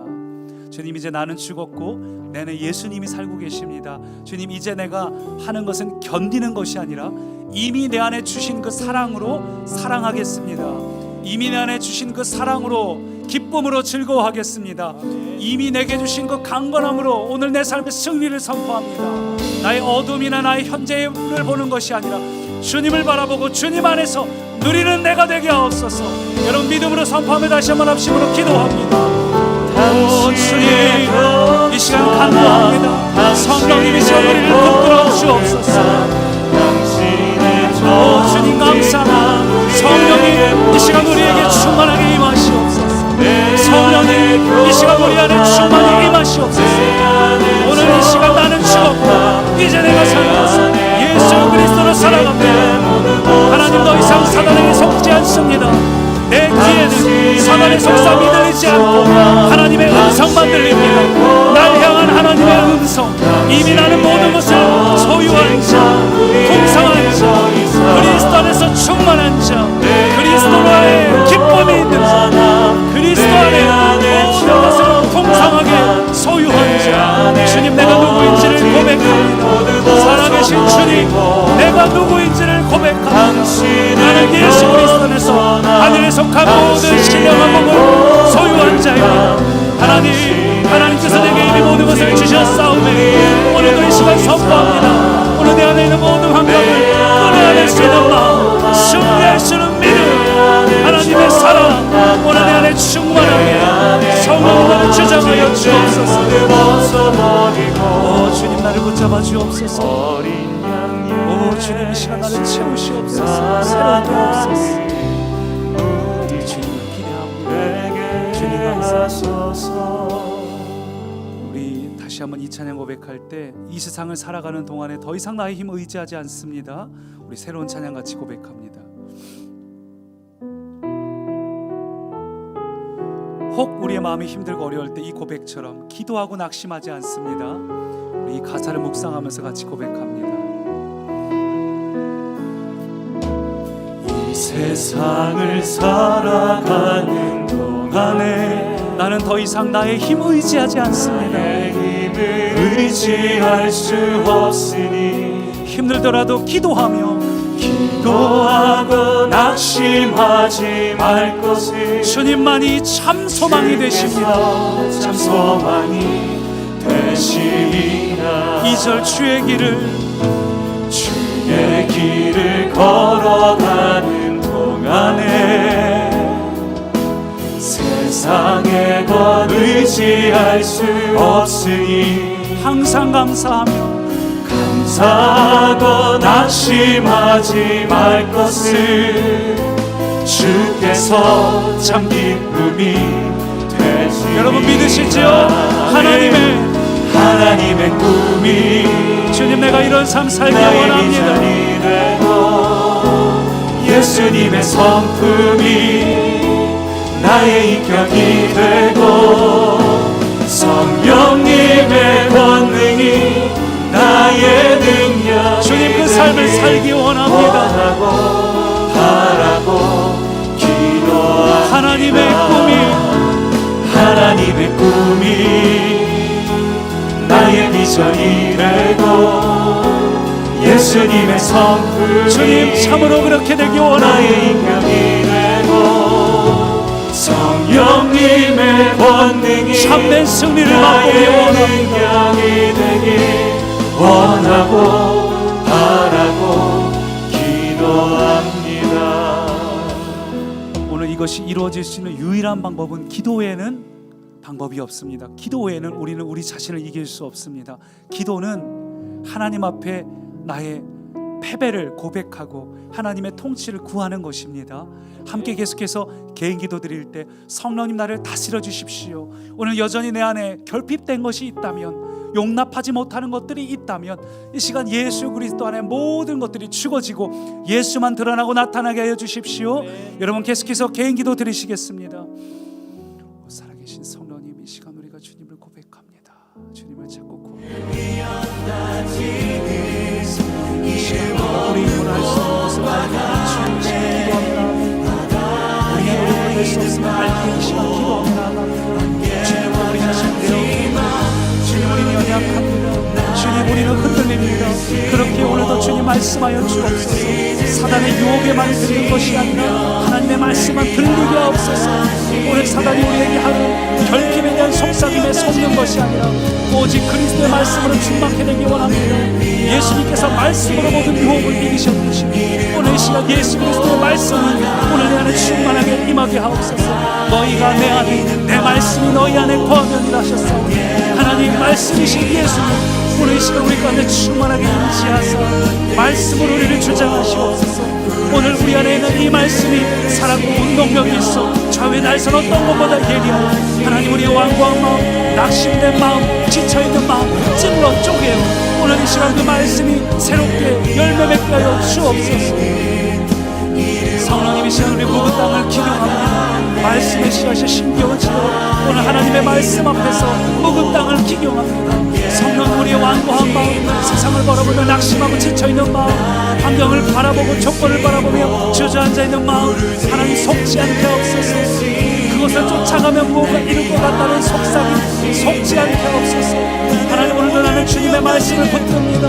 주님, 이제 나는 죽었고 내 안에 예수님이 살고 계십니다. 주님, 이제 내가 하는 것은 견디는 것이 아니라 이미 내 안에 주신 그 사랑으로 사랑하겠습니다. 이미 내 안에 주신 그 사랑으로 기쁨으로 즐거워하겠습니다. 이미 내게 주신 그 강건함으로 오늘 내 삶의 승리를 선포합니다. 나의 어둠이나 나의 현재를 보는 것이 아니라 주님을 바라보고 주님 안에서 누리는 내가 되게 하옵소서. 여러분, 믿음으로 선포하며 다시 한번 합심으로 기도합니다. 오 주님, 이 시간 간구합니다. 성령님, 이 시간 우리를 붙들어 주옵소서. 오 주님, 감사합니다. 성령님, 이 시간 우리에게 충만하게 임하시옵소서. 성령님, 이 시간 우리 안에 충만히 임하시옵소서. 오늘 이 시간 나는 죽었고 이제 내가 살았어. 예수 그리스도로 살아갑니다. 하나님, 더 이상 사단에게 속지 않습니다. 내 귀에는 사단의 속삭임이 들리지 않고 하나님의 음성만 들립니다. 날 향한 하나님의 음성, 이미 나는 모든 것을 소유한 자, 풍성한 자, 그리스도 안에서 충만한 자, 그리스도 안에 기쁨이 있는 자, 그리스도 안에 모든 것을 풍성하게 소유한 자. 주님, 내가 누구인지를 고백합니다. 살아계신 주님, 내가 누구인지를 고백합니다. 나는 예수 그리스도 안에서 하늘에 속한 모든 신령한 몸을 소유한 자입니다. 하나님, 하나님께서 내게 이미 모든 것을 주셨사오매 오늘도 이 시간 선포합니다. 오늘 내 안에 있는 모든 환경을 끌어낼 수 있는 마음, 승리할 수 있는 믿음, 하나님의 사랑 오늘 내 안에 충만하게 성령으로 주장하여 주옵소서. 오 주님, 나를 붙잡아 주옵소서. 오 주님, 이 시간 나를 채우시옵소서. 새롭게 하옵소서. 주님을 기대합니다. 주님 감사합니다. 우리 다시 한번 이 찬양 고백할 때 이 세상을 살아가는 동안에 더 이상 나의 힘을 의지하지 않습니다. 우리 새로운 찬양 같이 고백합니다. 혹 우리의 마음이 힘들고 어려울 때 이 고백처럼 기도하고 낙심하지 않습니다. 우리 이 가사를 묵상하면서 같이 고백합니다. 이 세상을 살아가는 동안에 나는 더 이상 나의 힘을 의지하지 않습니다. 나의 힘을 의지할 수 없으니 힘들더라도 기도하며 기도하고 낙심하지 말 것을 주님만이 참 소망이 되십니다. 참 소망이 되시리라. 2절 주의 길을 걸어가는 동안에 세상에 건 의지할 수 없으니 항상 감사하며 감사하고 낙심하지 말 것을 주께서 참 기쁨이 되시리라. 여러분 믿으시죠? 하나님의 꿈이 주님, 내가 이런 삶 살기 나의 원합니다. 비전이 되고 예수님의 성품이 나의 인격이 되고 성령님의 권능이 나의 능력 주님 그 삶을 살기 원합니다. 원하고 바라고 기도합니다. 하나님의 꿈이 나의 비전이 되고 예수님의 성품이 주님 참으로 그렇게 되기 원합니다. 나의 인격이 되고 성령님의 권능이 참된 승리를 맛보기 나의 원합니다. 능력이 되길 원하고 바라고 기도합니다. 오늘 이것이 이루어질 수 있는 유일한 방법은 기도 외에는 방법이 없습니다. 기도 외에는 우리는 우리 자신을 이길 수 없습니다. 기도는 하나님 앞에 나의 패배를 고백하고 하나님의 통치를 구하는 것입니다. 함께 계속해서 개인 기도 드릴 때 성령님 나를 다스려 주십시오. 오늘 여전히 내 안에 결핍된 것이 있다면, 용납하지 못하는 것들이 있다면 이 시간 예수 그리스도 안에 모든 것들이 죽어지고 예수만 드러나고 나타나게 하여 주십시오. 여러분 계속해서 개인 기도 드리시겠습니다. 살아계신 성령님, 이 시간 우리가 주님을 고백합니다. 주님을 찾고 구합니다. 이 시간 우리 원할 수 없는 것을 알게 주님 기도합니다. 우리의 노력을 낼 수 없으면 알게 이 시간 기도합니다. 주님 우리 자신 배웁니다. 주님 우리는 연약합니다. 주님 우리는 흔들립니다. 그렇게 오늘도 주님 말씀하여 주옵소서. 사단의 유혹에만 들리는 것이 아니라 하나님의 말씀만 들리게 하옵소서. 오늘 사단이 우리에게 하는 결핍에 대한 속삭임에 속는 것이 아니라 오직 그리스도의 말씀으로 충만케 되기 원합니다. 예수님께서 말씀으로 모든 유혹을 이기셨듯이 오늘 이 시간 예수 그리스도의 말씀이 오늘 내 안에 충만하게 임하게 하옵소서. 너희가 내 안에, 내 말씀이 너희 안에 거하느니라 하셨사오니 하나님 말씀이신 예수님 오늘 이 시간 우리 가운데 충만하게 임재하사 말씀으로 우리를 주장하시옵소서. 오늘 우리 안에 있는 이 말씀이 살아있고 운동력이 있어 좌우의 날선 어떤 것보다 예리하여 하나님 우리의 완고한 마음, 낙심된 마음, 지쳐있는 마음 찔러 쪼개어 오늘 이 시간 그 말씀이 새롭게 열매 맺게 하여 주옵소서. 성령님이 시간 우리 묵은 땅을 기경합니다. 말씀의 씨앗이 심겨운 치러 오늘 하나님의 말씀 앞에서 묵은 땅을 기경합니다. 성령 우리의 완고한 마음, 세상을 바라보며 낙심하고 지쳐있는 마음, 환경을 바라보고 조건을 바라보며 주저앉아있는 마음 하나님 속지 않게 하옵소서. 그것을 쫓아가면 무엇가 이룰 것 같다는 속삭임 속지 않게 하옵소서. 하나님 오늘도 나는 주님의 말씀을 붙듭니다.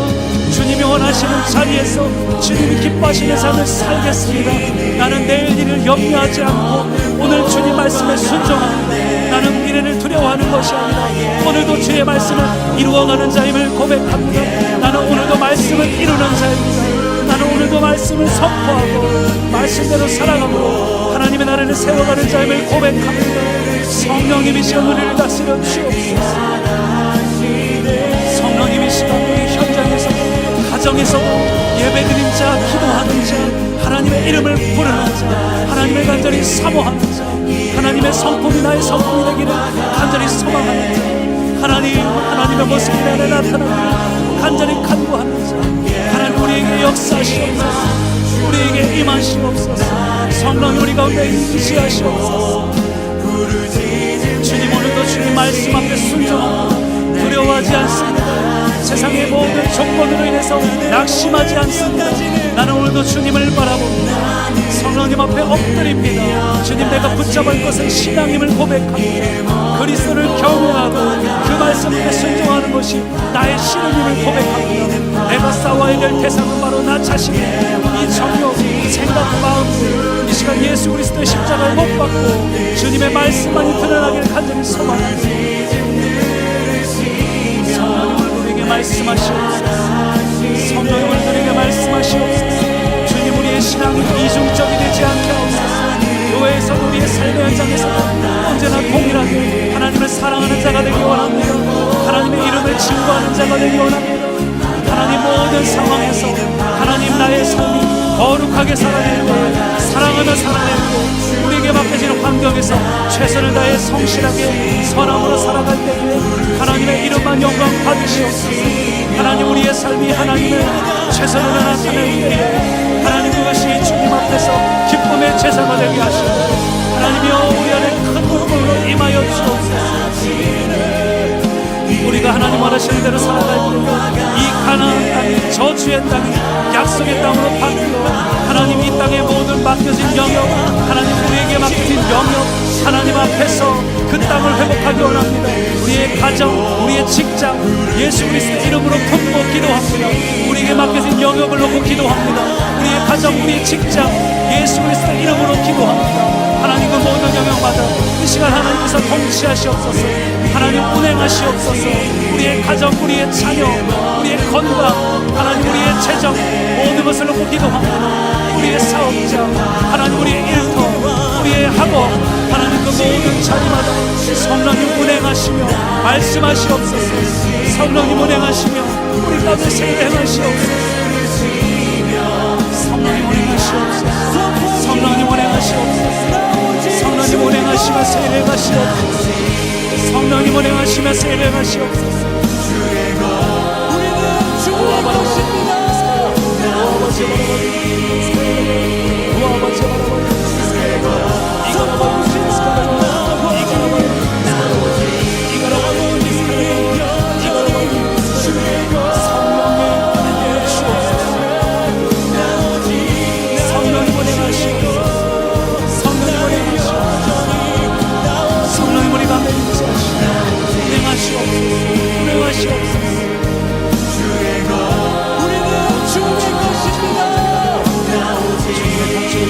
주님이 원하시는 자리에서 주님이 기뻐하시는 삶을 살겠습니다. 나는 내일 일을 염려하지 않고 오늘 주님 말씀에 순종합니다. 나는 미래를 두려워하는 것이 아니라 오늘도 주의 말씀을 이루어가는 자임을 고백합니다. 나는 오늘도 말씀을 이루는 자입니다. 나는 오늘도 말씀을 선포하고 말씀대로 살아가고 하나님의 나라를 세워가는 자임을 고백합니다. 성령님이 시간 우리를 다스려 주옵소서. 성령님이 시간 우리 현장에서도 가정에서도 예배드린 자, 기도하는 자, 하나님의 이름을 부르는 자, 하나님을 간절히 사모하는 자, 하나님의 성품이 나의 성품이 되기를 간절히 소망하는 자, 하나님의 모습이 내 안에 나타나기를 간절히 간구하는 자, 하나님 우리에게 역사하시옵소서. 우리에게 임하시옵소서. 성령이 우리 가운데 임시하시옵소서. 주님 오늘도 주님 말씀 앞에 순종하고 두려워하지 않습니다. 세상의 모든 조건으로 인해서 낙심하지 않습니다. 나는 오늘도 주님을 바라봅니다. 성령님 앞에 엎드립니다. 주님 내가 붙잡을 것은 신앙임을 고백합니다. 그리스도를 경외하고 그 말씀에 순종하는 것이 나의 신앙임을 고백합니다. 내가 싸워야 될 대상은 바로 나 자신의 이 정욕, 생각, 마음 이 시간 예수 그리스도의 십자가를 못 받고 주님의 말씀만이 드러나기를 간절히 소망합니다. 말씀하시옵소서. 성령님 우리들에게 말씀하시옵소서. 주님 우리의 신앙이 이중적이 되지 않게 하옵소서. 교회에서도 우리의 삶의 현장에서도 언제나 동일하게 하나님을 사랑하는 자가 되기 원합니다. 하나님의 이름을 증거하는 자가 되기 원합니다. 하나님 모든 상황에서 하나님 나의 삶이 거룩하게 살아낼 때 사랑하며 살아낼 때 우리에게 맡겨지는 환경에서 최선을 다해 성실하게 선함으로 살아갈 때에 하나님의 이름만 영광 받으시옵소서. 하나님 우리의 삶이 하나님의 최선으로 나타낼 때에 하나님 그것이 주님 앞에 앞에서 기쁨의 제사가 되게 하시고 하나님이여 우리 안에 큰 눈물로 임하여 주옵소서. 우리가 하나님 원하시는 대로 살아갈 때 이 가나안 땅이 저주의 땅이 약속의 땅으로 바뀌어 하나님 이 땅에 모든 맡겨진 영역 하나님 우리에게 맡긴 영역 하나님 앞에서 그 땅을 회복하기 원합니다. 우리의 가정 우리의 직장 예수 그리스도의 이름으로 품고 기도합니다. 우리에게 맡겨진 영역을 놓고 기도합니다. 우리의 가정 우리의 직장 예수 그리스도의 이름으로 기도합니다. 하나님 그 모든 영역마다 이 시간 하나님께서 통치하시옵소서. 하나님 운행하시옵소서. 우리의 가정 우리의 자녀 우리의 건강 하나님 우리의 재정 모든 것을 놓고 기도합니다. 우리의 사업자 하나님 우리의 일터 우리의 학업 하나님 그 모든 자리마다 성령님 운행하시며 말씀하시옵소서. 성령님 운행하시며 우리 가운데 세례하시옵소서. 성령님 운행하시옵소서. 성령님 운행하시옵소서. 성령님 운행하시며 세례하시옵소서. 성령님 운행하시며 세례하시옵소서.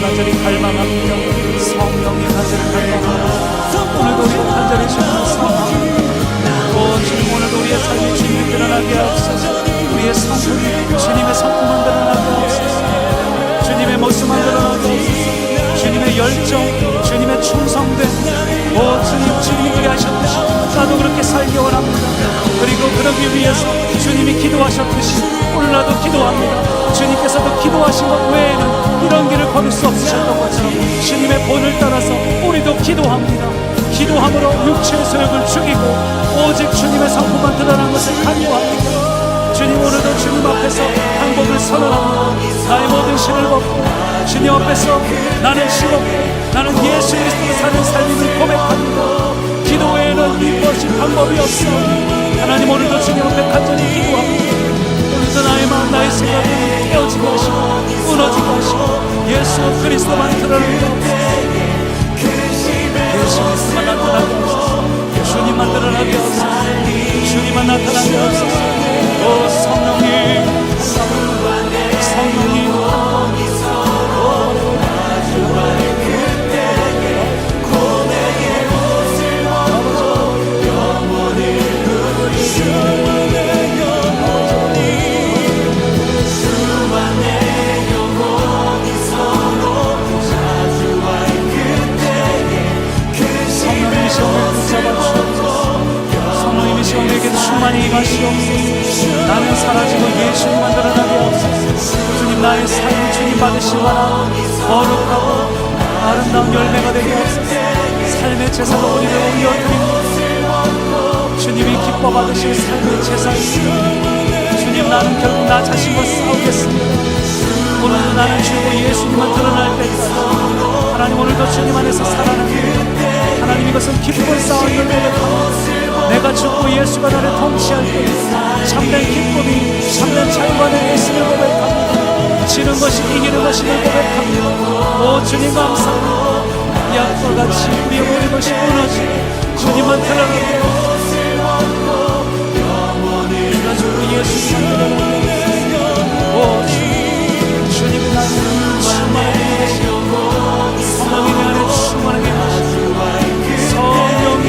간절히 갈망합니다. 성령의 간절히 갈망합니다. 오늘도 우리가 간절히 주님을 사랑합니다. 주님 오늘도 우리의 삶이 주님이 드러나게 하옵소서. 우리의 성품이 주님의 성품만 드러나게 하옵소서. 주님의 모습만 드러나게 하옵소서. 주님의 열정 주님의 충성됨 주님이 그리 하셨듯이 나도 그렇게 살기 원합니다. 그리고 그러기 위해서 주님이 기도하셨듯이 오늘 나도 기도합니다. 주님께서도 기도하신 것 외에는 이런 길을 걸을 수 없으셨던 것처럼 주님의 본을 따라서 우리도 기도합니다. 기도함으로 육체의 소욕을 죽이고 오직 주님의 성품만 드러난 것을 간구합니다. 주님 오늘도 주님 앞에서 항복을 선언합니다. 나의 모든 신을 벗고 주님 앞에서 나는 신없고 나는 예수 그리스도로 사는 삶임을 고백합니다. 기도 외에는 무엇이 방법이 없어. 하나님 오늘도 주님 앞에 간절히 기도합니다. 오늘도 나의 마음 나의 생각을 깨어지게 하시고 무너지게 하시고 예수 그리스도만 드러나게 하옵소서. 예수 그리스도만 나타나게 하옵소서. 주님만 드러나게 하옵소서. 주님만 나타나게 하옵소서. 오 성령님 성령님 충만히 임하시옵소서. 나는 사라지고 예수님만 드러나게 하옵소서. 주님 나의 삶을 주님 받으시거나 거룩하고 아름다운 열매가 되게 하옵소서. 삶의 제사가 우리를 올려드립니다. 주님이 기뻐 받으실 삶의 제사입니다. 주님 나는 결국 나 자신과 싸우겠습니다. 오늘도 나는 주고 예수님만 드러날 때까지 하나님 오늘도 주님 안에서 살아납니다. 하나님 이것은 기쁜 싸움을 고백합니다. 내가 죽고 예수가 나를 통치할 때 참된 기쁨이 참된 자유가 내게 있음을 고백합니다. 지는 것이 이기는 것임을 고백합니다. 오 주님 감사합니다. 약과 같이 우리의 모든 것이 무너지고 주님만 드러나게 내가 죽고 예수님만 드러나게 오 주님이 나를 충만하게 하시고 성령이 내 안에 충만하게 하시고 성령이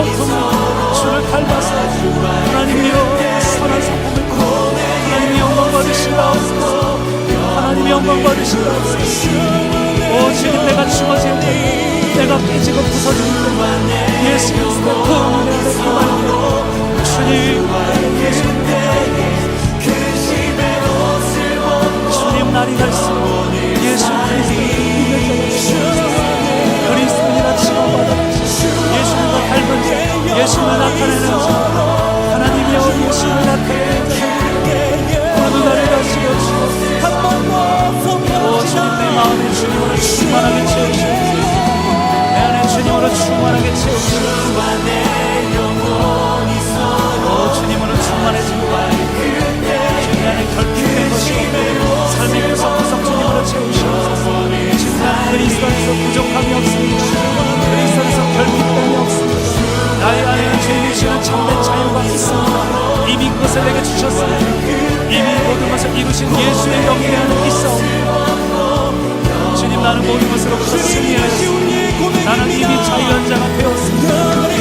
성품으로 주를 닮아서 하나님이여 선한 성품을 꾸고 하나님의 영광 받으시옵소서. 하나님의 영광 받으시옵소서. 오 주님, 내가 죽어질 때, 내가 깨지고 부서질 때 예수 그리스도의 부흥을 내 안에 임하게 주님, 주님 날이 갈수록 예수 그리스도인이라 칭함받아 예수님과 닮은 자, 예수님을 나타내는 자, 하나님이여 예수님을 나타내는 자, 모두 나를 다스려주옵소서. 오 주님, 내 마음에 주님으로 충만하게 채우시옵소서. 내 안에 주님으로 충만하게 채우시옵소서. 오 주님으로 충만해지고 주님 안에 결핍된 것이 없고 삶의 구석구석 주님으로 채우시옵소서. 주님 안에 그리스도 안에서 부족함이 없습니다. 그리스도 안에서 결핍됨이 없습니다. 나의 안에 주님이 주시는 참된 자유가 있습니다. 이미 그것을 내게 주셨습니다. 이미 모든 것을 이루신 예수의 영계 안에 있사옵니다. 주님, 나는 모든 것으로부터 승리하였습니다. 나는 이미 자유한 자가 되었습니다.